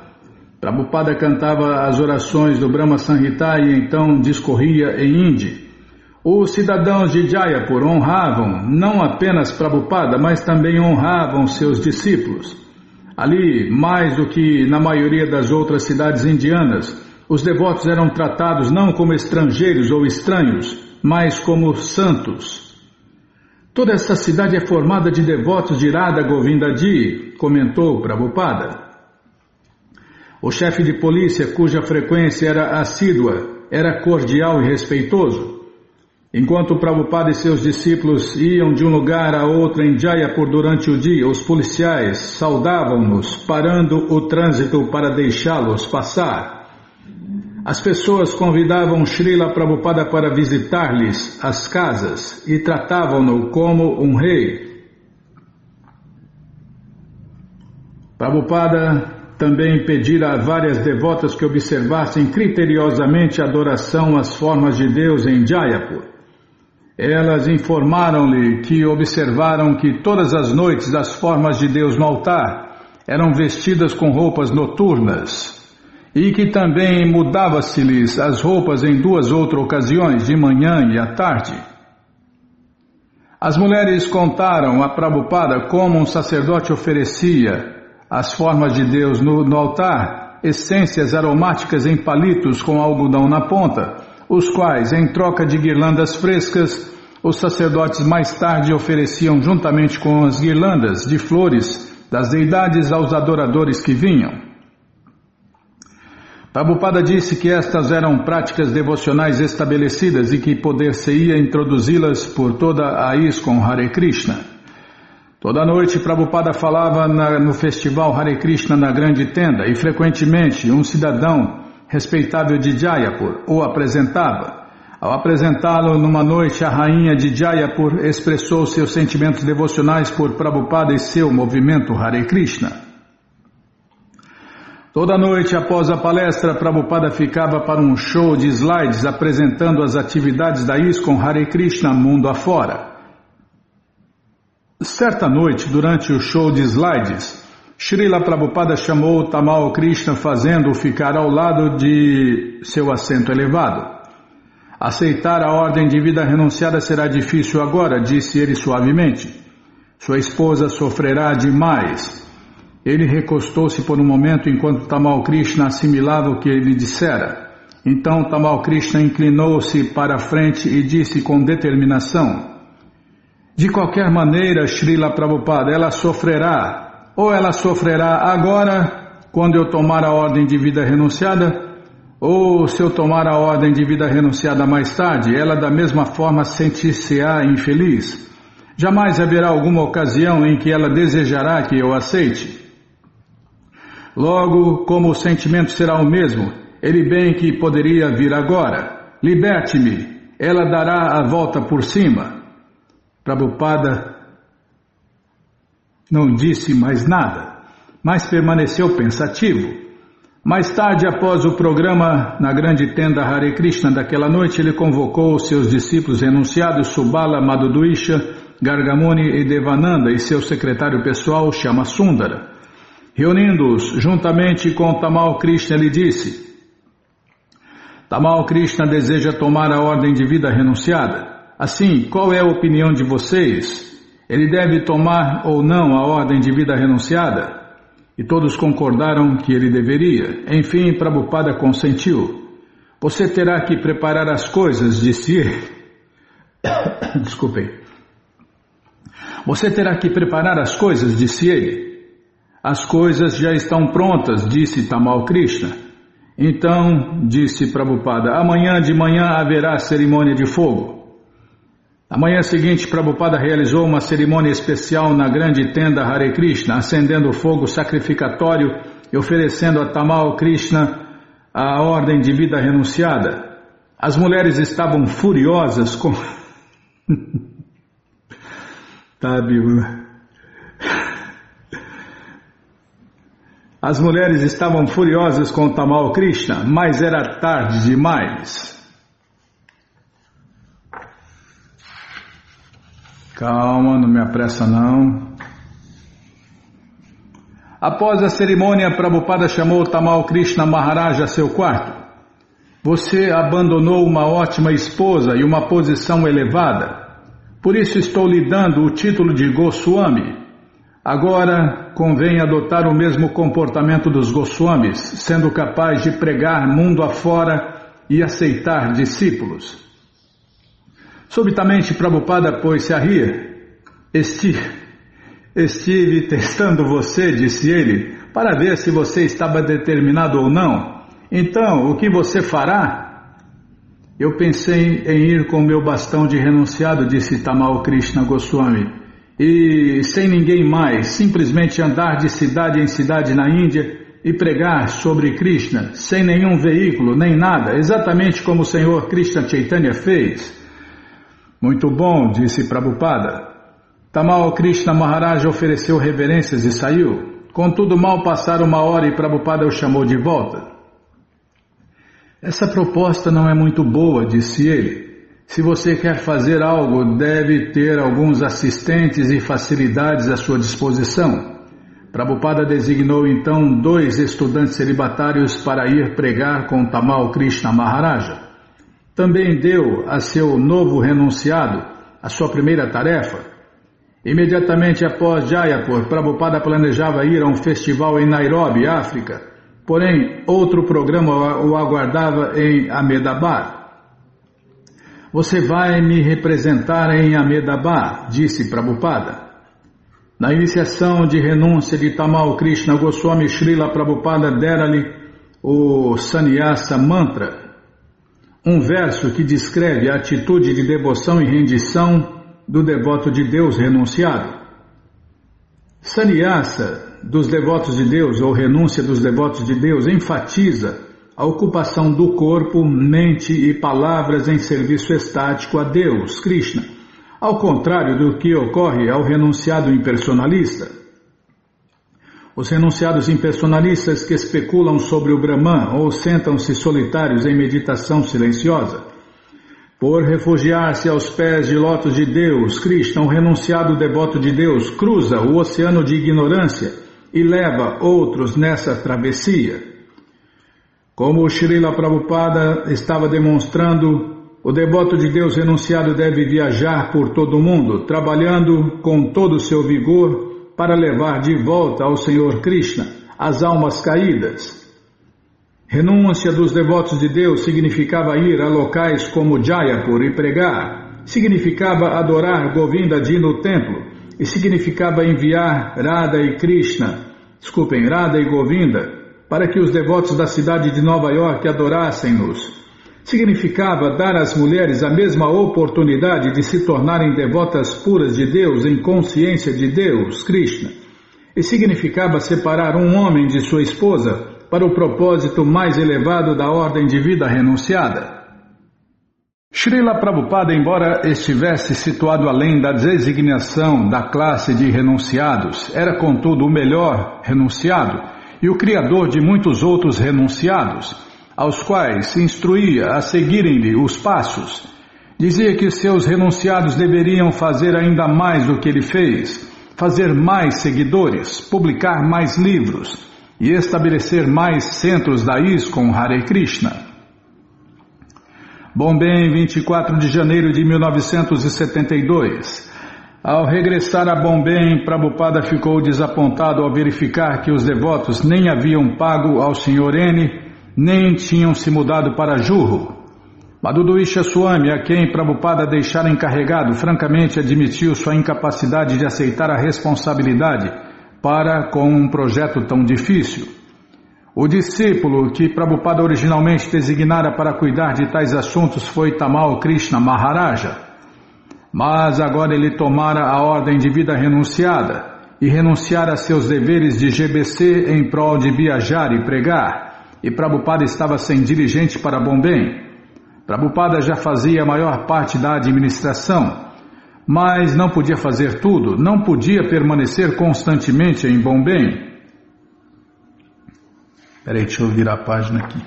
Prabhupada cantava as orações do Brahma Samhita e então discorria em hindi. Os cidadãos de Jayapur honravam não apenas Prabhupada, mas também honravam seus discípulos. Ali, mais do que na maioria das outras cidades indianas, os devotos eram tratados não como estrangeiros ou estranhos, mas como santos. Toda essa cidade é formada de devotos de Radha Govindaji, comentou Prabhupada. O chefe de polícia, cuja frequência era assídua, era cordial e respeitoso. Enquanto Prabhupada e seus discípulos iam de um lugar a outro em Jayapur durante o dia, os policiais saudavam-nos, parando o trânsito para deixá-los passar. As pessoas convidavam Srila Prabhupada para visitar-lhes as casas e tratavam-no como um rei. Prabhupada também pedira a várias devotas que observassem criteriosamente a adoração às formas de Deus em Jayapur. Elas informaram-lhe que observaram que todas as noites as formas de Deus no altar eram vestidas com roupas noturnas e que também mudava-se-lhes as roupas em 2 outras ocasiões, de manhã e à tarde. As mulheres contaram a Prabhupada como um sacerdote oferecia as formas de Deus no altar essências aromáticas em palitos com algodão na ponta, os quais, em troca de guirlandas frescas, os sacerdotes mais tarde ofereciam juntamente com as guirlandas de flores das deidades aos adoradores que vinham. Prabhupada disse que estas eram práticas devocionais estabelecidas e que poder-se-ia introduzi-las por toda a ISKCON Hare Krishna. Toda noite Prabhupada falava no festival Hare Krishna na grande tenda e frequentemente um cidadão respeitável de Jayapur o apresentava. Ao apresentá-lo numa noite, a rainha de Jayapur expressou seus sentimentos devocionais por Prabhupada e seu movimento Hare Krishna. Toda noite após a palestra, Prabhupada ficava para um show de slides apresentando as atividades da ISKCON Hare Krishna mundo afora. Certa noite, durante o show de slides, Srila Prabhupada chamou Tamal Krishna fazendo-o ficar ao lado de seu assento elevado. Aceitar a ordem de vida renunciada será difícil agora, disse ele suavemente. Sua esposa sofrerá demais. Ele recostou-se por um momento enquanto Tamal Krishna assimilava o que ele dissera. Então Tamal Krishna inclinou-se para a frente e disse com determinação: de qualquer maneira, Srila Prabhupada, ela sofrerá. Ou ela sofrerá agora, quando eu tomar a ordem de vida renunciada, ou se eu tomar a ordem de vida renunciada mais tarde, ela da mesma forma sentir-se-á infeliz. Jamais haverá alguma ocasião em que ela desejará que eu aceite. Logo, como o sentimento será o mesmo, ele bem que poderia vir agora. Liberte-me, ela dará a volta por cima. Prabhupada não disse mais nada, mas permaneceu pensativo. Mais tarde, após o programa na grande tenda Hare Krishna daquela noite, ele convocou os seus discípulos renunciados Subala, Madhudwisha, Gargamuni e Devananda e seu secretário pessoal Shama Sundara. Reunindo-os juntamente com Tamal Krishna, ele disse: Tamal Krishna deseja tomar a ordem de vida renunciada. Assim, qual é a opinião de vocês? Ele deve tomar ou não a ordem de vida renunciada? E todos concordaram que ele deveria. Enfim, Prabhupada consentiu. Você terá que preparar as coisas, disse ele. Desculpem. Você terá que preparar as coisas, disse ele. As coisas já estão prontas, disse Tamal Krishna. Então, disse Prabhupada, amanhã de manhã haverá cerimônia de fogo. Na manhã seguinte, Prabhupada realizou uma cerimônia especial na grande tenda Hare Krishna, acendendo o fogo sacrificatório e oferecendo a Tamal Krishna a ordem de vida renunciada. As mulheres estavam furiosas com... As mulheres estavam furiosas com Tamal Krishna, mas era tarde demais. Calma, não me apressa não. Após a cerimônia, Prabhupada chamou Tamal Krishna Maharaj a seu quarto. Você abandonou uma ótima esposa e uma posição elevada. Por isso estou lhe dando o título de Goswami. Agora convém adotar o mesmo comportamento dos Goswamis, sendo capaz de pregar mundo afora e aceitar discípulos. Subitamente Prabhupada pôs-se a rir. Estive testando você, disse ele, para ver se você estava determinado ou não. Então, o que você fará? Eu pensei em ir com meu bastão de renunciado, disse Tamal Krishna Goswami, e sem ninguém mais, simplesmente andar de cidade em cidade na Índia e pregar sobre Krishna, sem nenhum veículo, nem nada, exatamente como o Senhor Krishna Chaitanya fez. Muito bom, disse Prabhupada. Tamal Krishna Maharaj ofereceu reverências e saiu. Contudo, mal passaram 1 hora e Prabhupada o chamou de volta. Essa proposta não é muito boa, disse ele. Se você quer fazer algo, deve ter alguns assistentes e facilidades à sua disposição. Prabhupada designou então 2 estudantes celibatários para ir pregar com Tamal Krishna Maharaja. Também deu a seu novo renunciado a sua primeira tarefa. Imediatamente após Jayapur, Prabhupada planejava ir a um festival em Nairobi, África. Porém, outro programa o aguardava em Ahmedabad. Você vai me representar em Ahmedabad, disse Prabhupada. Na iniciação de renúncia de Tamal Krishna Goswami, Srila Prabhupada dera-lhe o Sannyasa Mantra, um verso que descreve a atitude de devoção e rendição do devoto de Deus renunciado. Sannyasa dos devotos de Deus, ou renúncia dos devotos de Deus, enfatiza a ocupação do corpo, mente e palavras em serviço estático a Deus, Krishna, ao contrário do que ocorre ao renunciado impersonalista. Os renunciados impersonalistas que especulam sobre o Brahman ou sentam-se solitários em meditação silenciosa. Por refugiar-se aos pés de lótus de Deus, Krishna, o renunciado devoto de Deus, cruza o oceano de ignorância e leva outros nessa travessia. Como o Srila Prabhupada estava demonstrando, o devoto de Deus renunciado deve viajar por todo o mundo, trabalhando com todo o seu vigor para levar de volta ao Senhor Krishna as almas caídas. Renúncia dos devotos de Deus significava ir a locais como Jayapur e pregar, significava adorar Govinda Ji no templo e significava enviar Radha e Govinda para que os devotos da cidade de Nova York adorassem-nos. Significava dar às mulheres a mesma oportunidade de se tornarem devotas puras de Deus em consciência de Deus, Krishna. E significava separar um homem de sua esposa para o propósito mais elevado da ordem de vida renunciada. Srila Prabhupada, embora estivesse situado além da designação da classe de renunciados, era contudo o melhor renunciado e o criador de muitos outros renunciados, aos quais se instruía a seguirem-lhe os passos. Dizia que seus renunciados deveriam fazer ainda mais do que ele fez, fazer mais seguidores, publicar mais livros e estabelecer mais centros da ISKCON Hare Krishna. Bombay, 24 de janeiro de 1972. Ao regressar a Bombay, Prabhupada ficou desapontado ao verificar que os devotos nem haviam pago ao Sr. N, nem tinham se mudado para Juhu. Madhudwisha Swami, a quem Prabhupada deixara encarregado, francamente admitiu sua incapacidade de aceitar a responsabilidade para com um projeto tão difícil. O discípulo que Prabhupada originalmente designara para cuidar de tais assuntos foi Tamal Krishna Maharaja. Mas agora ele tomara a ordem de vida renunciada e renunciara a seus deveres de GBC em prol de viajar e pregar, e Prabhupada estava sem dirigente para Bombay. Prabhupada já fazia a maior parte da administração, mas não podia fazer tudo, não podia permanecer constantemente em Bombay. Espera aí, deixa eu virar a página aqui.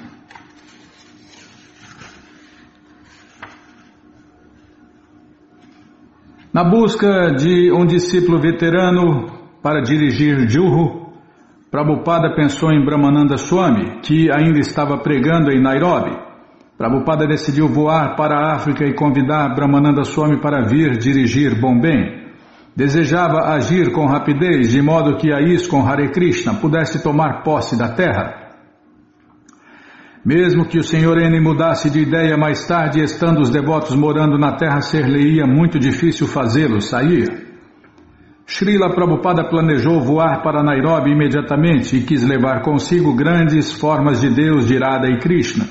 Na busca de um discípulo veterano para dirigir Juhu, Prabhupada pensou em Brahmananda Swami, que ainda estava pregando em Nairobi. Prabhupada decidiu voar para a África e convidar Brahmananda Swami para vir dirigir Bombay. Desejava agir com rapidez, de modo que a ISKCON Hare Krishna pudesse tomar posse da terra. Mesmo que o Sr. N mudasse de ideia mais tarde, estando os devotos morando na terra, ser-lhe-ia muito difícil fazê-los sair. Srila Prabhupada planejou voar para Nairobi imediatamente e quis levar consigo grandes formas de Deus de Radha e Krishna.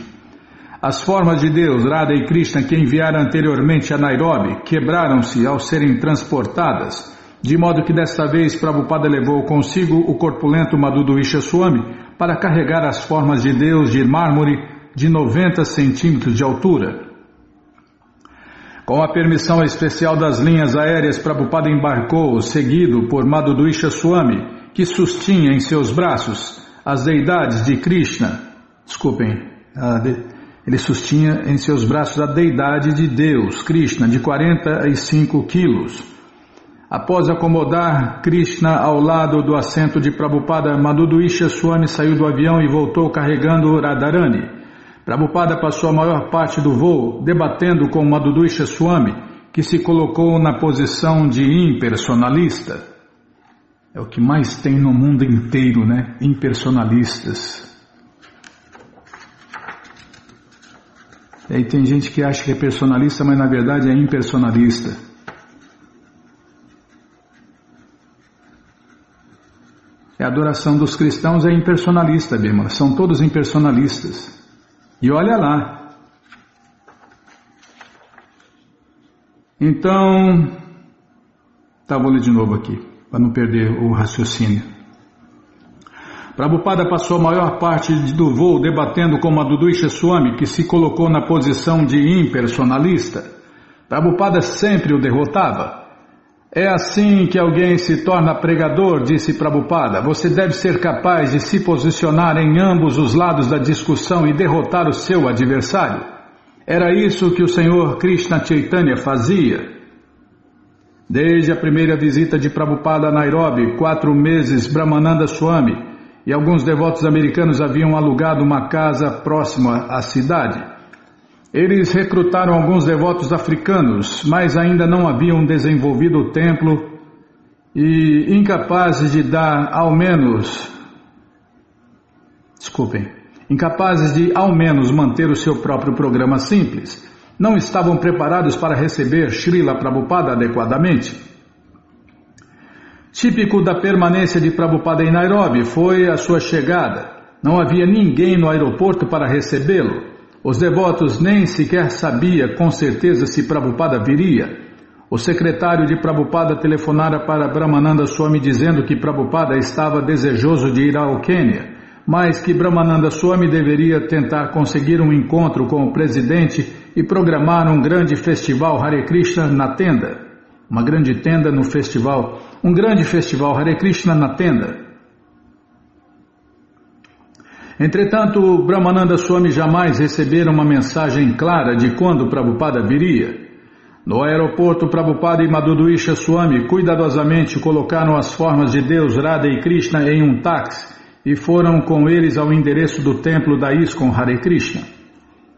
As formas de Deus, Radha e Krishna, que enviaram anteriormente a Nairobi, quebraram-se ao serem transportadas, de modo que desta vez Prabhupada levou consigo o corpulento Madhudwisha Swami para carregar as formas de Deus de mármore de 90 centímetros de altura. Com a permissão especial das linhas aéreas, Prabhupada embarcou, seguido por Madhudwisha Swami, que sustinha em seus braços as deidades de Krishna. Ele sustinha em seus braços a deidade de Deus, Krishna, de 45 quilos. Após acomodar Krishna ao lado do assento de Prabhupada, Madhudwisha Swami saiu do avião e voltou carregando Radharani. Prabhupada passou a maior parte do voo debatendo com Madhudwisha Swami, que se colocou na posição de impersonalista. É o que mais tem no mundo inteiro, né? Impersonalistas. Aí tem gente que acha que é personalista, mas na verdade é impersonalista. A adoração dos cristãos é impersonalista, Bima. São todos impersonalistas. E olha lá. Então, vou ler de novo aqui, para não perder o raciocínio. Prabhupada passou a maior parte do voo debatendo com Madhudui Swami, que se colocou na posição de impersonalista. Prabhupada sempre o derrotava. É assim que alguém se torna pregador, disse Prabhupada. Você deve ser capaz de se posicionar em ambos os lados da discussão e derrotar o seu adversário. Era isso que o Senhor Krishna Chaitanya fazia. Desde a primeira visita de Prabhupada a Nairobi, 4 meses, Brahmananda Swami e alguns devotos americanos haviam alugado uma casa próxima à cidade. Eles recrutaram alguns devotos africanos, mas ainda não haviam desenvolvido o templo e incapazes de ao menos manter o seu próprio programa simples. Não estavam preparados para receber Srila Prabhupada adequadamente. Típico da permanência de Prabhupada em Nairobi foi a sua chegada. Não havia ninguém no aeroporto para recebê-lo. Os devotos nem sequer sabiam com certeza se Prabhupada viria. O secretário de Prabhupada telefonara para Brahmananda Swami dizendo que Prabhupada estava desejoso de ir ao Quênia, mas que Brahmananda Swami deveria tentar conseguir um encontro com o presidente e programar um grande festival Hare Krishna na tenda. Um grande festival Hare Krishna na tenda. Entretanto, Brahmananda Swami jamais recebera uma mensagem clara de quando Prabhupada viria. No aeroporto, Prabhupada e Madhudui Swami cuidadosamente colocaram as formas de Deus Radha e Krishna em um táxi e foram com eles ao endereço do templo da ISKCON Hare Krishna.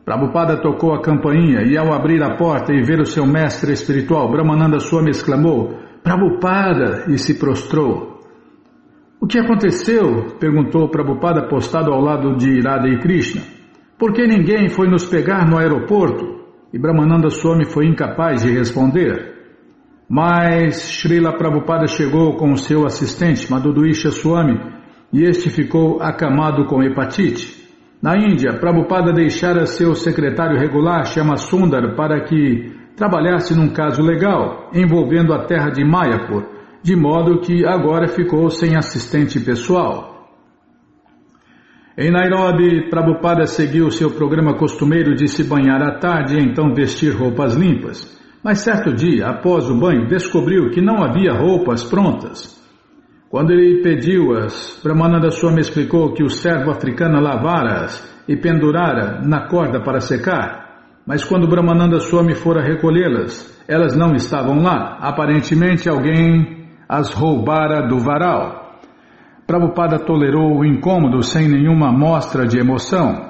Prabhupada tocou a campainha e ao abrir a porta e ver o seu mestre espiritual, Brahmananda Swami exclamou, Prabhupada, e se prostrou. O que aconteceu? Perguntou Prabhupada postado ao lado de Radha e Krishna. Por que ninguém foi nos pegar no aeroporto? E Brahmananda Swami foi incapaz de responder. Mas Srila Prabhupada chegou com o seu assistente, Madhudui Swami, e este ficou acamado com hepatite. Na Índia, Prabhupada deixara seu secretário regular, Shama Sundar, para que trabalhasse num caso legal, envolvendo a terra de Mayapur, de modo que agora ficou sem assistente pessoal. Em Nairobi, Prabhupada seguiu seu programa costumeiro de se banhar à tarde e então vestir roupas limpas. Mas certo dia, após o banho, descobriu que não havia roupas prontas. Quando ele pediu-as, Brahmananda Swami explicou que o servo africano lavara-as e pendurara na corda para secar. Mas quando Brahmananda Swami fora recolhê-las, elas não estavam lá. Aparentemente alguém as roubara do varal. Prabhupada tolerou o incômodo sem nenhuma mostra de emoção.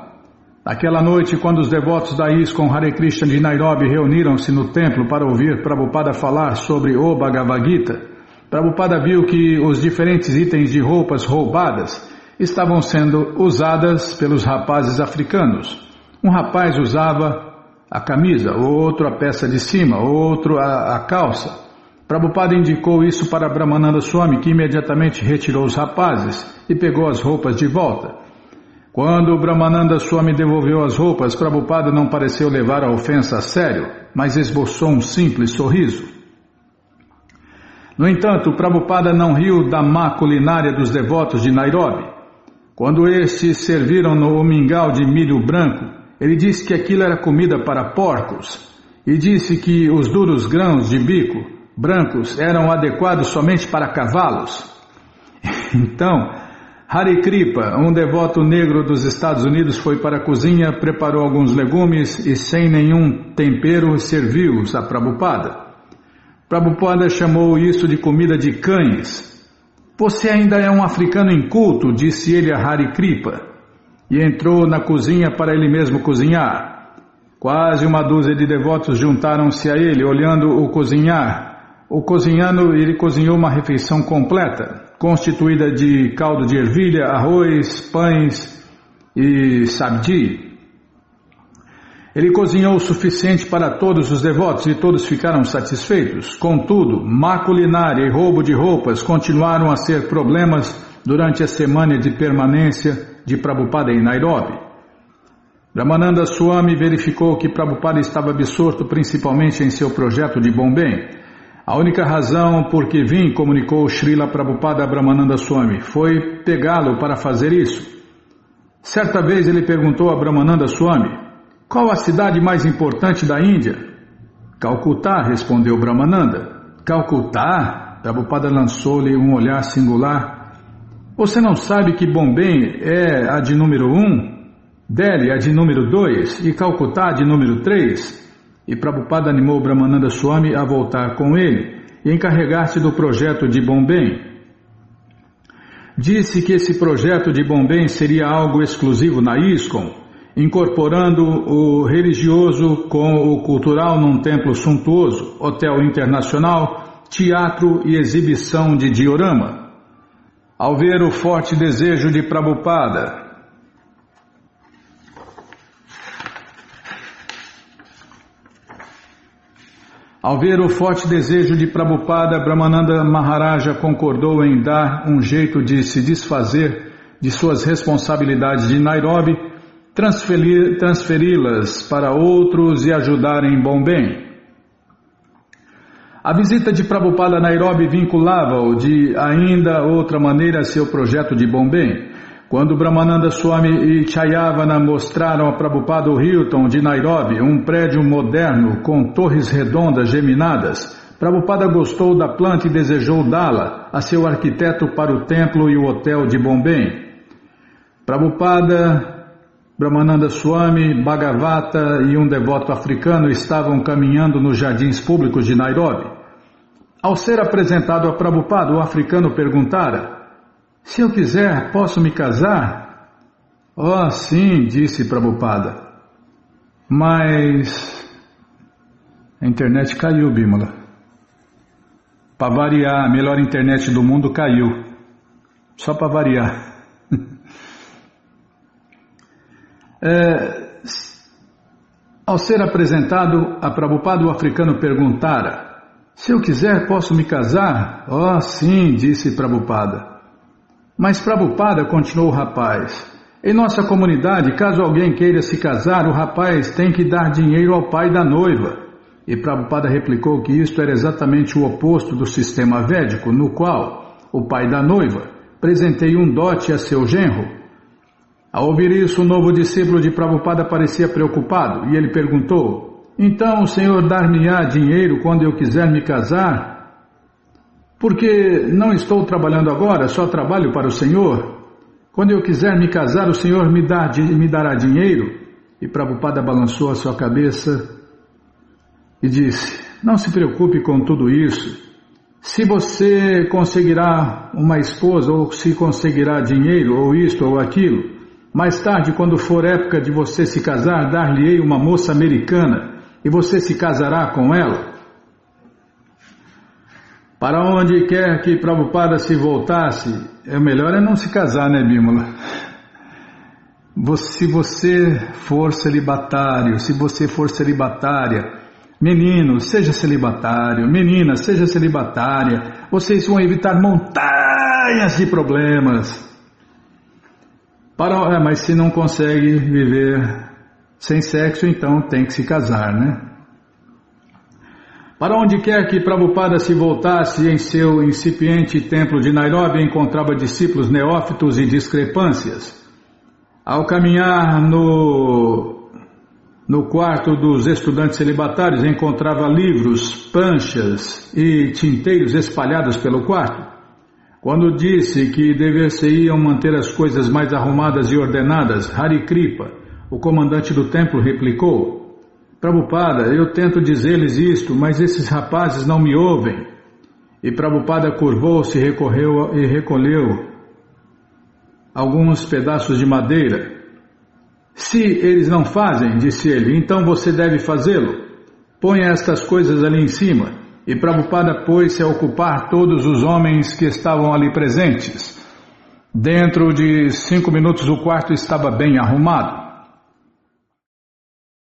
Naquela noite, quando os devotos da ISKCON Hare Krishna de Nairobi reuniram-se no templo para ouvir Prabhupada falar sobre o Bhagavad Gita, Prabhupada viu que os diferentes itens de roupas roubadas estavam sendo usadas pelos rapazes africanos. Um rapaz usava a camisa, outro a peça de cima, outro a calça. Prabhupada indicou isso para Brahmananda Swami, que imediatamente retirou os rapazes e pegou as roupas de volta. Quando Brahmananda Swami devolveu as roupas, Prabhupada não pareceu levar a ofensa a sério, mas esboçou um simples sorriso. No entanto, Prabhupada não riu da má culinária dos devotos de Nairobi. Quando estes serviram no mingau de milho branco, ele disse que aquilo era comida para porcos e disse que os duros grãos de bico brancos eram adequados somente para cavalos. Então, Hari Kripa, um devoto negro dos Estados Unidos, foi para a cozinha, preparou alguns legumes e sem nenhum tempero serviu-os a Prabhupada. Prabhupada chamou isso de comida de cães. Você ainda é um africano inculto, disse ele a Hari Kripa, e entrou na cozinha para ele mesmo cozinhar. Quase uma dúzia de devotos juntaram-se a ele, olhando o cozinhar. Cozinhando, ele cozinhou uma refeição completa, constituída de caldo de ervilha, arroz, pães e sabji. Ele cozinhou o suficiente para todos os devotos e todos ficaram satisfeitos. Contudo, má culinária e roubo de roupas continuaram a ser problemas durante a semana de permanência de Prabhupada em Nairobi. Brahmananda Swami verificou que Prabhupada estava absorto principalmente em seu projeto de Bombay. A única razão por que vim, comunicou Srila Prabhupada a Brahmananda Swami, foi pegá-lo para fazer isso. Certa vez ele perguntou a Brahmananda Swami: qual a cidade mais importante da Índia? Calcutá, respondeu Brahmananda. Calcutá? Prabhupada lançou-lhe um olhar singular. Você não sabe que Bombay é a de número 1, Delhi a de número 2 e Calcutá a de número 3? E Prabhupada animou Brahmananda Swami a voltar com ele e encarregar-se do projeto de Bombay. Disse que esse projeto de Bombay seria algo exclusivo na ISKCON, incorporando o religioso com o cultural num templo suntuoso, hotel internacional, teatro e exibição de diorama. Ao ver o forte desejo de Prabhupada Brahmananda Maharaja concordou em dar um jeito de se desfazer de suas responsabilidades de Nairobi, transferi-las para outros e ajudar em Bombay. A visita de Prabhupada a Nairobi vinculava-o de ainda outra maneira a seu projeto de Bombay. Quando Brahmananda Swami e Chayavana mostraram a Prabhupada o Hilton de Nairobi, um prédio moderno com torres redondas geminadas, Prabhupada gostou da planta e desejou dá-la a seu arquiteto para o templo e o hotel de Bombay. Prabhupada, Brahmananda Swami, Bhagavata e um devoto africano estavam caminhando nos jardins públicos de Nairobi. Ao ser apresentado a Prabhupada, o africano perguntara: se eu quiser, posso me casar? Oh, sim, disse Prabhupada. Mas a internet caiu, Bimala. Para variar, a melhor internet do mundo caiu. Só para variar. Ao ser apresentado a Prabhupada, o africano perguntara: se eu quiser, posso me casar? Oh, sim, disse Prabhupada. Mas Prabhupada, continuou o rapaz, em nossa comunidade, caso alguém queira se casar, o rapaz tem que dar dinheiro ao pai da noiva. E Prabhupada replicou que isto era exatamente o oposto do sistema védico, no qual o pai da noiva presenteia um dote a seu genro. Ao ouvir isso, o novo discípulo de Prabhupada parecia preocupado e ele perguntou: então o senhor dar-me-á dinheiro quando eu quiser me casar? Porque não estou trabalhando agora, só trabalho para o Senhor. Quando eu quiser me casar, o Senhor me dará dinheiro? E Prabhupada balançou a sua cabeça e disse: não se preocupe com tudo isso. Se você conseguirá uma esposa, ou se conseguirá dinheiro, ou isto ou aquilo, mais tarde, quando for época de você se casar, dar-lhe-ei uma moça americana, e você se casará com ela. Para onde quer que Prabhupada se voltasse, o melhor é não se casar, né, Bímola? Se você for celibatário, menino, seja celibatário, menina, seja celibatária, vocês vão evitar montanhas de problemas. Mas se não consegue viver sem sexo, então tem que se casar, né? Para onde quer que Prabhupada se voltasse em seu incipiente templo de Nairobi, encontrava discípulos neófitos e discrepâncias. Ao caminhar no quarto dos estudantes celibatários, encontrava livros, pranchas e tinteiros espalhados pelo quarto. Quando disse que dever-se-iam manter as coisas mais arrumadas e ordenadas, Hari Kripa, o comandante do templo, replicou: Prabhupada, eu tento dizer-lhes isto, mas esses rapazes não me ouvem. E Prabhupada curvou-se e recolheu alguns pedaços de madeira. Se eles não fazem, disse ele, então você deve fazê-lo. Ponha estas coisas ali em cima. E Prabhupada pôs-se a ocupar todos os homens que estavam ali presentes. Dentro de 5 minutos o quarto estava bem arrumado.